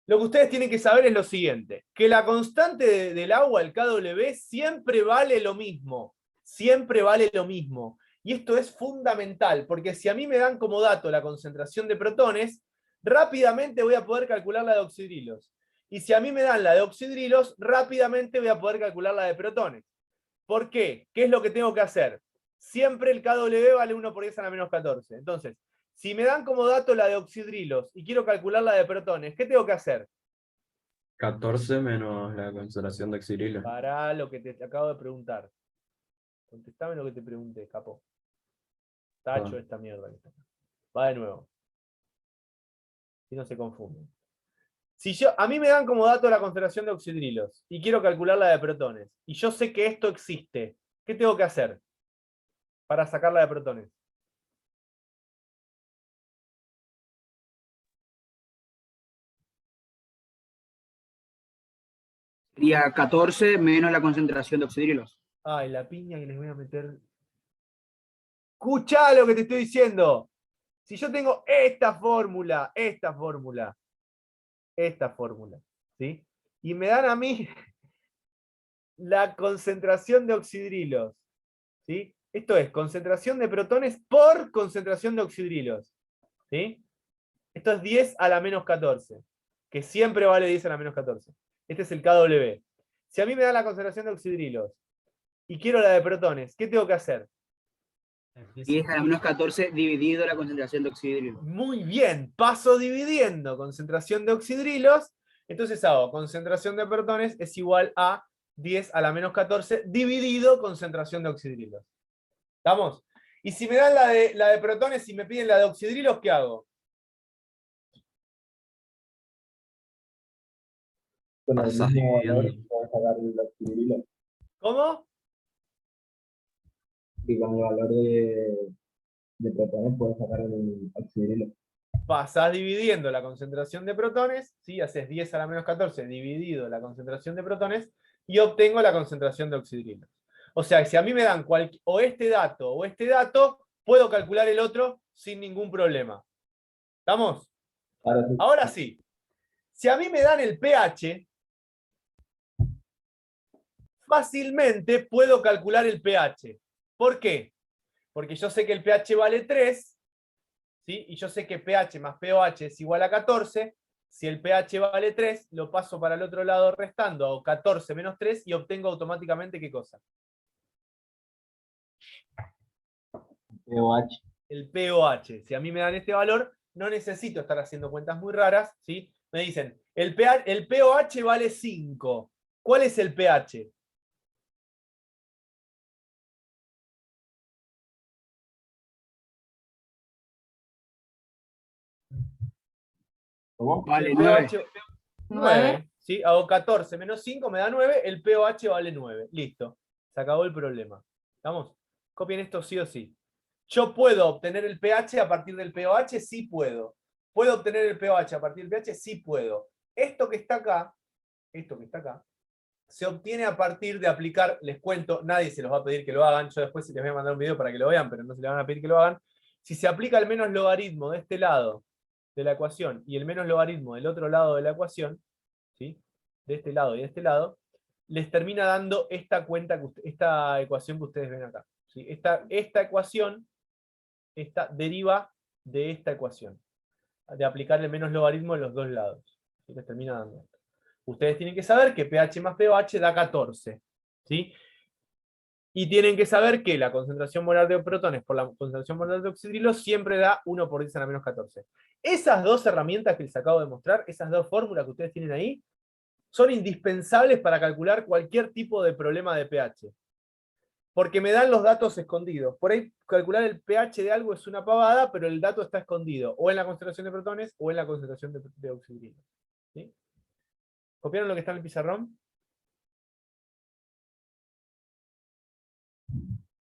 Lo que ustedes tienen que saber es lo siguiente, que la constante del agua, el kW, siempre vale lo mismo. Siempre vale lo mismo. Y esto es fundamental, porque si a mí me dan como dato la concentración de protones, rápidamente voy a poder calcular la de oxidrilos. Y si a mí me dan la de oxidrilos, rápidamente voy a poder calcular la de protones. ¿Por qué? ¿Qué es lo que tengo que hacer? Siempre el kW vale 1 por 10 a la menos 14. Entonces, si me dan como dato la de oxidrilos y quiero calcular la de protones, ¿qué tengo que hacer? 14 menos la concentración de oxidrilo. Para lo que te acabo de preguntar. Contestame lo que te pregunté, capo. Tacho esta mierda que está acá. Va de nuevo. Si no se confunden. Si a mí me dan como dato la concentración de oxidrilos y quiero calcular la de protones, y yo sé que esto existe, ¿qué tengo que hacer para sacar la de protones? Sería 14 menos la concentración de oxidrilos. Ay, la piña que les voy a meter. Escuchá lo que te estoy diciendo. Si yo tengo esta fórmula, ¿sí? Y me dan a mí la concentración de oxidrilos, ¿sí? Esto es concentración de protones por concentración de oxidrilos, ¿sí? Esto es 10 a la menos 14, que siempre vale 10 a la menos 14. Este es el KW. Si a mí me da la concentración de oxidrilos y quiero la de protones, ¿qué tengo que hacer? 10 a la menos 14 dividido la concentración de oxidrilos. Muy bien, paso dividiendo concentración de oxidrilos, entonces hago concentración de protones es igual a 10 a la menos 14 dividido concentración de oxidrilos. ¿Estamos? Y si me dan la de protones y me piden la de oxidrilos, ¿qué hago? Con el Pasás mismo valor dividiendo. puedes sacar el oxidrilo. ¿Cómo? Y con el valor de protones puedes sacar el oxidrilo. Pasás dividiendo la concentración de protones, ¿sí? Haces 10 a la menos 14 dividido la concentración de protones y obtengo la concentración de oxidrilos. O sea, si a mí me dan o este dato, puedo calcular el otro sin ningún problema. ¿Estamos? Ahora sí. Ahora sí. Si a mí me dan el pH, fácilmente puedo calcular el pH. ¿Por qué? Porque yo sé que el pH vale 3, ¿sí? Y yo sé que pH más pOH es igual a 14. Si el pH vale 3, lo paso para el otro lado restando, hago 14 menos 3 y obtengo automáticamente ¿qué cosa? pOH. El pOH. Si a mí me dan este valor, no necesito estar haciendo cuentas muy raras, ¿sí? Me dicen, el pOH vale 5. ¿Cuál es el pH? ¿Cómo? Vale, El 9. pH 9, ¿sí? Hago 14 menos 5 me da 9, el pOH vale 9. Listo. Se acabó el problema. ¿Estamos? Copien esto sí o sí. ¿Yo puedo obtener el pH a partir del pOH? Sí puedo. ¿Puedo obtener el pOH a partir del pH? Sí puedo. Esto que está acá, se obtiene a partir de aplicar, les cuento, nadie se los va a pedir que lo hagan, yo después les voy a mandar un video para que lo vean, pero no se les van a pedir que lo hagan. Si se aplica el menos logaritmo de este lado de la ecuación y el menos logaritmo del otro lado de la ecuación, ¿sí? De este lado y de este lado, les termina dando esta ecuación que ustedes ven acá, ¿sí? Esta ecuación deriva de esta ecuación, de aplicar el menos logaritmo en los dos lados, ¿sí? Les termina dando esto. Ustedes tienen que saber que pH más pOH da 14, ¿sí? Y tienen que saber que la concentración molar de protones por la concentración molar de oxidrilos siempre da 1 por 10 a la menos 14. Esas dos herramientas que les acabo de mostrar, esas dos fórmulas que ustedes tienen ahí, son indispensables para calcular cualquier tipo de problema de pH. Porque me dan los datos escondidos. Por ahí calcular el pH de algo es una pavada, pero el dato está escondido, o en la concentración de protones o en la concentración de oxidrilos. ¿Sí? ¿Copiaron lo que está en el pizarrón?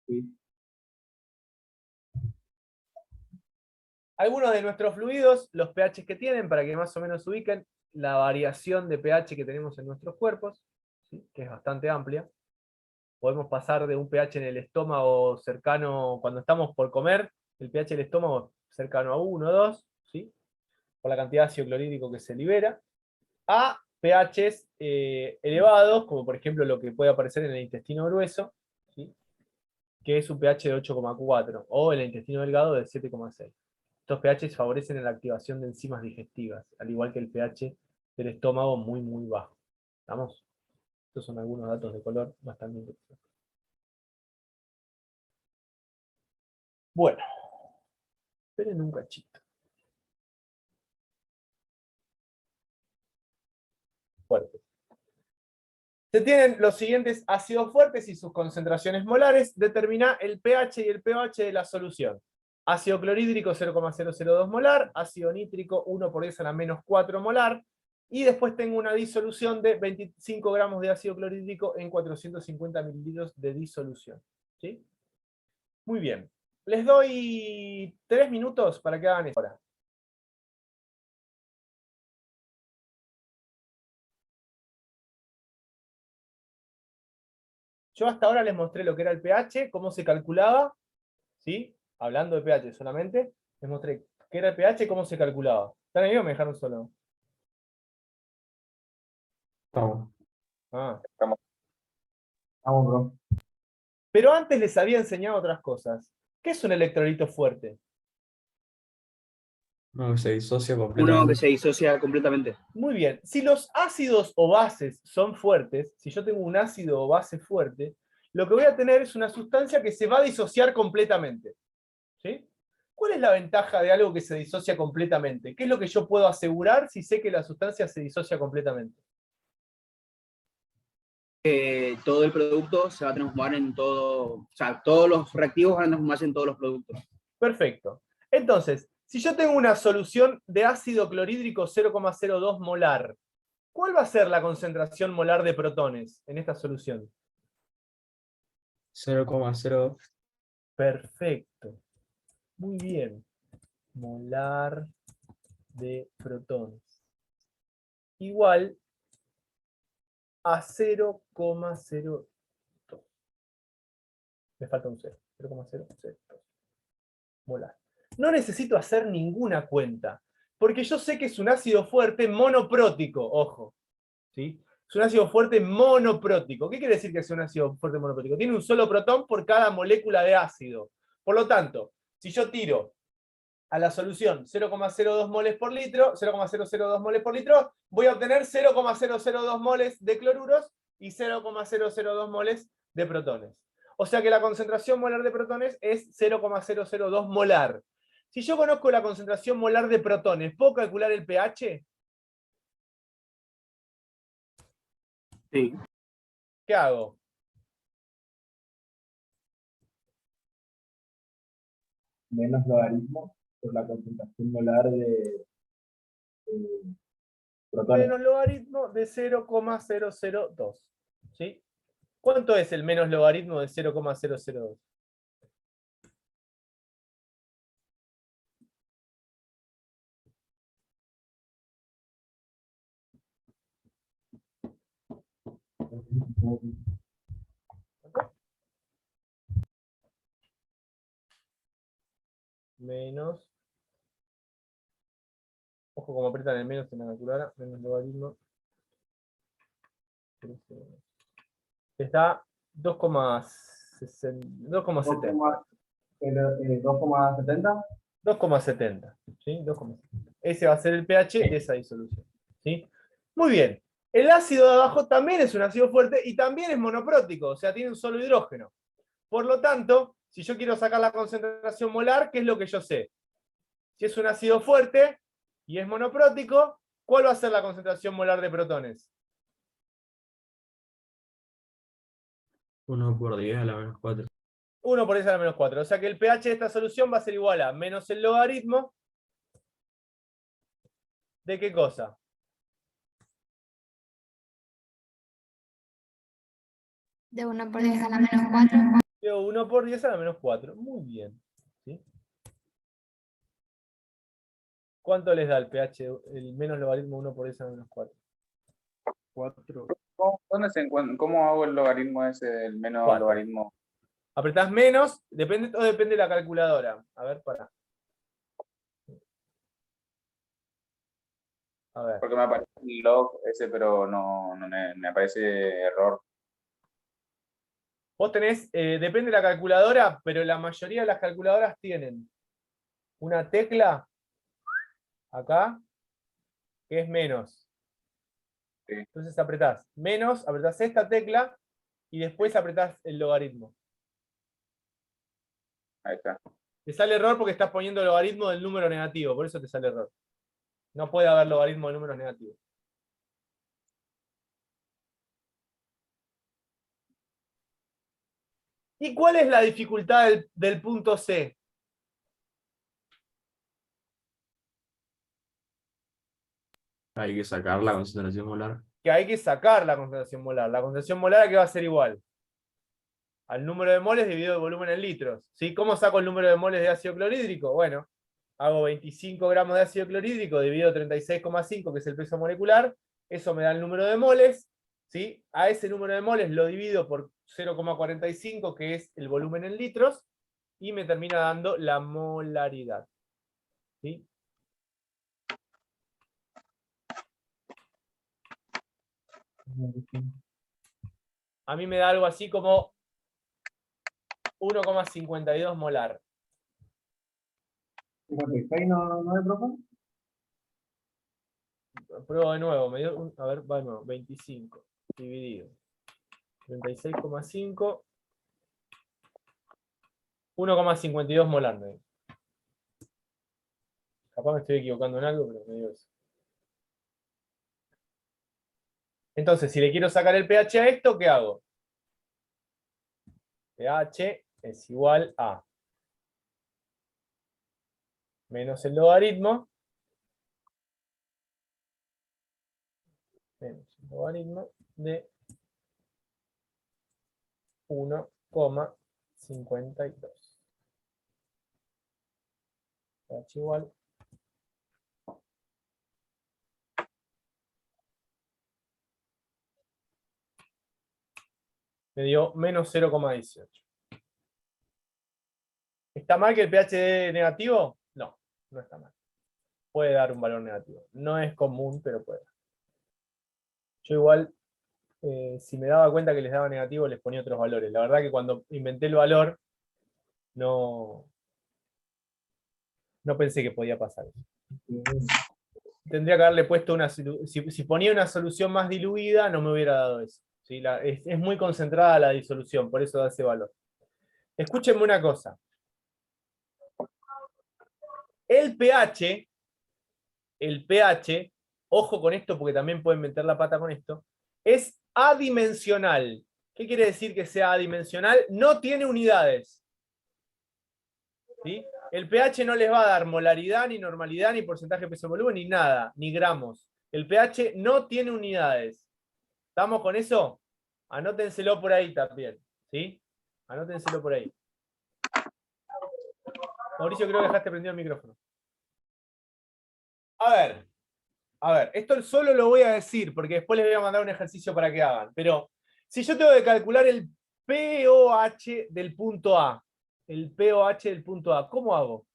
Sí. Algunos de nuestros fluidos, los pHs que tienen, para que más o menos ubiquen la variación de pH que tenemos en nuestros cuerpos, ¿sí? Que es bastante amplia. Podemos pasar de un pH en el estómago cercano, cuando estamos por comer, el pH del estómago cercano a 1 o 2, ¿sí? Por la cantidad de ácido clorhídrico que se libera, a pHs elevados, como por ejemplo lo que puede aparecer en el intestino grueso, ¿sí? Que es un pH de 8,4, o en el intestino delgado de 7,6. Estos pHs favorecen la activación de enzimas digestivas, al igual que el pH del estómago muy, muy bajo. ¿Estamos? Estos son algunos datos de color bastante interesantes. Bueno, esperen un cachito. Fuertes. Se tienen los siguientes ácidos fuertes y sus concentraciones molares. Determina el pH y el pOH de la solución. Ácido clorhídrico 0,002 molar, ácido nítrico 1 por 10 a la menos 4 molar, y después tengo una disolución de 25 gramos de ácido clorhídrico en 450 mililitros de disolución. ¿Sí? Muy bien. Les doy 3 minutos para que hagan esto ahora. Yo hasta ahora les mostré lo que era el pH, cómo se calculaba, ¿sí? Hablando de pH solamente, les mostré qué era el pH y cómo se calculaba. ¿Están ahí o me dejaron solo? Vamos. Ah. Vamos, bro. Pero antes les había enseñado otras cosas. ¿Qué es un electrolito fuerte? No, que se disocia Uno completamente. que se disocia completamente. Muy bien. Si los ácidos o bases son fuertes, si yo tengo un ácido o base fuerte, lo que voy a tener es una sustancia que se va a disociar completamente. ¿Sí? ¿Cuál es la ventaja de algo que se disocia completamente? ¿Qué es lo que yo puedo asegurar si sé que la sustancia se disocia completamente? Todo el producto se va a transformar en todo, o sea, todos los reactivos van a transformarse en todos los productos. Perfecto. Entonces, si yo tengo una solución de ácido clorhídrico 0,02 molar, ¿cuál va a ser la concentración molar de protones en esta solución? 0,0. Perfecto. Muy bien. Molar de protones. Igual a 0,02. Me falta un 0. 0,002 molar. No necesito hacer ninguna cuenta, porque yo sé que es un ácido fuerte monoprótico, ojo. ¿Sí? Es un ácido fuerte monoprótico. ¿Qué quiere decir que es un ácido fuerte monoprótico? Tiene un solo protón por cada molécula de ácido. Por lo tanto, si yo tiro a la solución 0,02 moles por litro, 0,002 moles por litro, voy a obtener 0,002 moles de cloruros y 0,002 moles de protones. O sea que la concentración molar de protones es 0,002 molar. Si yo conozco la concentración molar de protones, ¿puedo calcular el pH? Sí. ¿Qué hago? Menos logaritmo por la concentración molar de protones. Menos logaritmo de 0,002. ¿Sí? ¿Cuánto es el menos logaritmo de 0,002? Menos. Ojo como aprietan el menos en la calculadora. Menos logaritmo. Está 2,70. 2,70. 2,70. ¿Sí? 2,70. Ese va a ser el pH de esa disolución. ¿Sí? Muy bien. El ácido de abajo también es un ácido fuerte y también es monoprótico, o sea, tiene un solo hidrógeno. Por lo tanto, si yo quiero sacar la concentración molar, ¿qué es lo que yo sé? Si es un ácido fuerte y es monoprótico, ¿cuál va a ser la concentración molar de protones? 1 por 10 a la menos 4. 1 por 10 a la menos 4. O sea que el pH de esta solución va a ser igual a menos el logaritmo. ¿De qué cosa? De 1 por 10 a la menos 4. De 1 por 10 a la menos 4. Muy bien. ¿Sí? ¿Cuánto les da el pH, el menos logaritmo 1 por 10 a la menos 4? 4. ¿Dónde se encuentra? ¿Cómo hago el logaritmo ese del menos 4. logaritmo? Apretás menos, todo depende de la calculadora. A ver, para. A ver. Porque me aparece el log ese, pero no me aparece error. Vos tenés, depende de la calculadora, pero la mayoría de las calculadoras tienen una tecla acá que es menos. Sí. Entonces apretás menos, apretás esta tecla y después apretás el logaritmo. Ahí está. Te sale error porque estás poniendo el logaritmo del número negativo, por eso te sale error. No puede haber logaritmo de números negativos. ¿Y cuál es la dificultad del punto C? Hay que sacar la concentración molar. Que hay que sacar la concentración molar. La concentración molar, ¿a qué va a ser igual? Al número de moles dividido el volumen en litros. ¿Sí? ¿Cómo saco el número de moles de ácido clorhídrico? Bueno, hago 25 gramos de ácido clorhídrico dividido 36,5, que es el peso molecular. Eso me da el número de moles. ¿sí? A ese número de moles lo divido por 0,45, que es el volumen en litros, y me termina dando la molaridad. ¿Sí? A mí me da algo así como 1,52 molar. 56 no es profe. Pruebo de nuevo, a ver, va de nuevo, 25 dividido 36,5, 1,52 molar. Capaz me estoy equivocando en algo, pero me dio eso. Entonces, si le quiero sacar el pH a esto, ¿qué hago? pH es igual a menos el logaritmo, de 1,52. pH igual. Me dio menos 0,18. ¿Está mal que el pH dé negativo? No, no está mal. Puede dar un valor negativo. No es común, pero puede. Yo igual, si me daba cuenta que les daba negativo, les ponía otros valores. La verdad que cuando inventé el valor, no pensé que podía pasar eso. Tendría que haberle puesto si ponía una solución más diluida, no me hubiera dado eso. ¿Sí? Es muy concentrada la disolución, por eso da ese valor. Escúchenme una cosa. El pH, ojo con esto porque también pueden meter la pata con esto, es adimensional. ¿Qué quiere decir que sea adimensional? No tiene unidades. ¿Sí? El pH no les va a dar molaridad, ni normalidad, ni porcentaje de peso volumen, ni nada, ni gramos. El pH no tiene unidades. ¿Estamos con eso? Anótenselo por ahí también. ¿Sí? Anótenselo por ahí. Mauricio, creo que dejaste prendido el micrófono. A ver, esto solo lo voy a decir porque después les voy a mandar un ejercicio para que hagan. Pero si yo tengo que calcular el pOH del punto A, ¿cómo hago?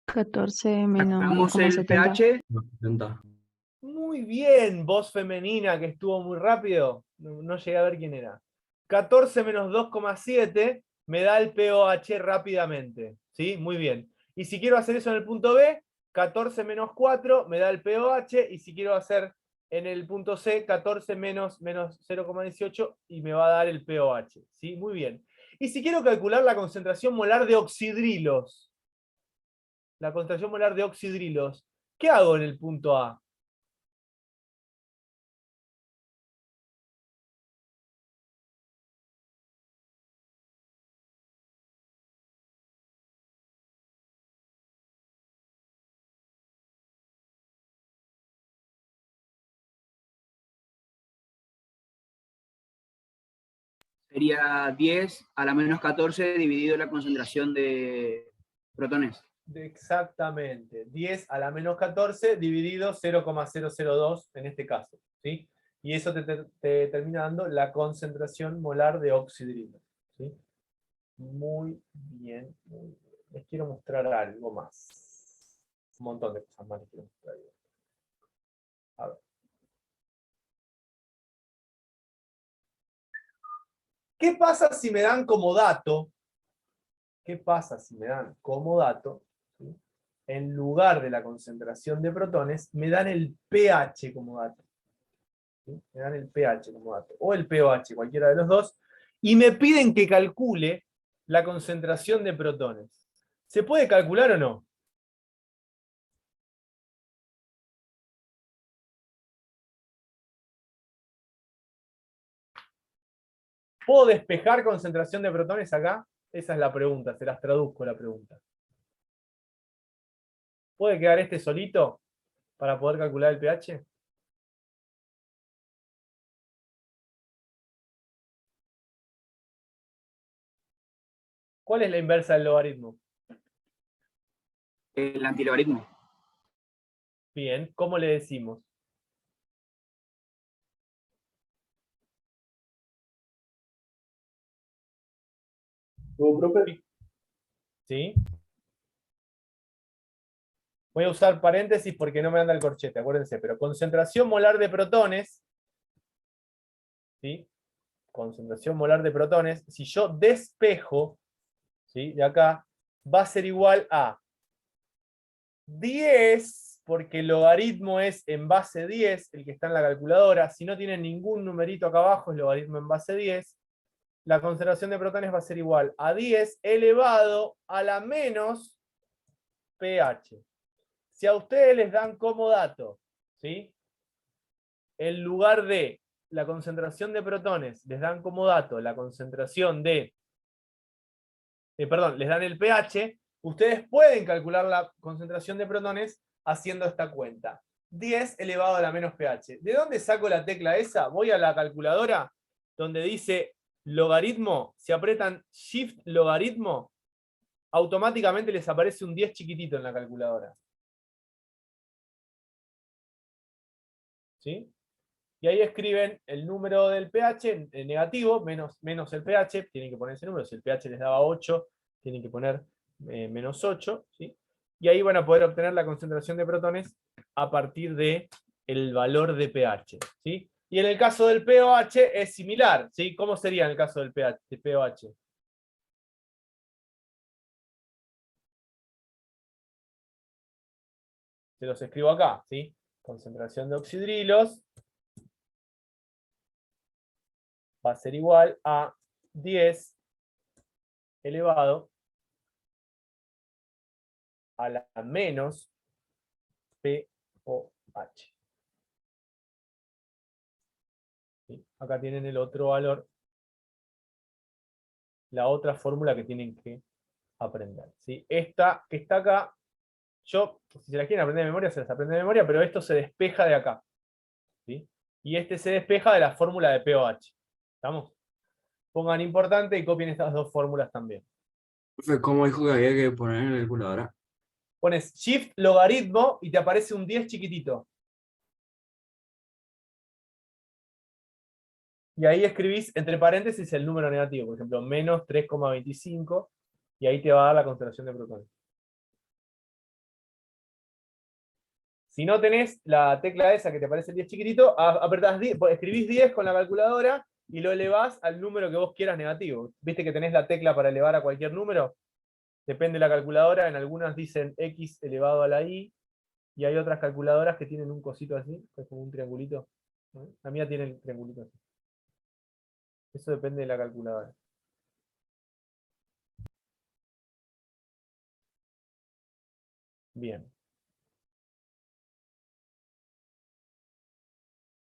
¿14 menos Sacamos el 2,70? pH, 70. Muy bien, voz femenina que estuvo muy rápido. No llegué a ver quién era. 14 menos 2,7 me da el pOH rápidamente. ¿Sí? Muy bien. Y si quiero hacer eso en el punto B, 14 menos 4 me da el pOH. Y si quiero hacer en el punto C, 14 menos 0,18 y me va a dar el pOH. ¿Sí? Muy bien. Y si quiero calcular la concentración molar de oxidrilos, ¿qué hago en el punto A? sería 10 a la menos 14 dividido la concentración de protones. Exactamente, 10 a la menos 14 dividido 0,002 en este caso, ¿sí? Y eso te termina dando la concentración molar de oxidrilo, ¿sí? Muy bien, muy bien. Les quiero mostrar algo más. Un montón de cosas más les quiero mostrar. A ver. ¿Qué pasa si me dan como dato? ¿Qué pasa si me dan como dato? ¿Sí? En lugar de la concentración de protones, me dan el pH como dato. ¿Sí? Me dan el pH como dato. O el pOH, cualquiera de los dos. Y me piden que calcule la concentración de protones. ¿Se puede calcular o no? ¿Puedo despejar concentración de protones acá? Esa es la pregunta, se las traduzco la pregunta. ¿Puede quedar este solito para poder calcular el pH? ¿Cuál es la inversa del logaritmo? El antilogaritmo. Bien, ¿cómo le decimos? profe? ¿Sí? Voy a usar paréntesis porque no me anda el corchete, acuérdense, pero concentración molar de protones, ¿sí? Concentración molar de protones, si yo despejo, ¿sí? De acá, va a ser igual a 10, porque el logaritmo es en base 10, el que está en la calculadora. Si no tiene ningún numerito acá abajo, es logaritmo en base 10. La concentración de protones va a ser igual a 10 elevado a la menos pH. Si a ustedes les dan como dato, ¿sí? En lugar de la concentración de protones, les dan como dato la concentración de, perdón, les dan el pH, ustedes pueden calcular la concentración de protones haciendo esta cuenta. 10 elevado a la menos pH. ¿De dónde saco la tecla esa? Voy a la calculadora donde dice logaritmo. Si apretan Shift logaritmo, automáticamente les aparece un 10 chiquitito en la calculadora. ¿Sí? Y ahí escriben el número del pH en negativo, menos el pH, tienen que poner ese número. Si el pH les daba 8, tienen que poner menos 8. ¿Sí? Y ahí van a poder obtener la concentración de protones a partir del valor de pH. ¿Sí? Y en el caso del pOH es similar. ¿Sí? ¿Cómo sería en el caso del pH, de pOH? Se los escribo acá. ¿Sí? Concentración de oxidrilos va a ser igual a 10 elevado a la menos pOH. ¿Sí? Acá tienen el otro valor, la otra fórmula que tienen que aprender. ¿Sí? Esta que está acá, yo, si se la quieren aprender de memoria, se las aprende de memoria, pero esto se despeja de acá. ¿Sí? Y este se despeja de la fórmula de pOH. ¿Estamos? Pongan importante y copien estas dos fórmulas también. Profe, ¿cómo dijo que había que poner en la calculadora? Pones Shift logaritmo y te aparece un 10 chiquitito. Y ahí escribís entre paréntesis el número negativo, por ejemplo, menos 3,25, y ahí te va a dar la concentración de protones. Si no tenés la tecla esa que te aparece el 10 chiquitito, apretás 10, escribís 10 con la calculadora y lo elevás al número que vos quieras negativo. ¿Viste que tenés la tecla para elevar a cualquier número? Depende de la calculadora, en algunas dicen x elevado a la y, y hay otras calculadoras que tienen un cosito así, que es como un triangulito. La mía tiene el triangulito así. Eso depende de la calculadora. Bien.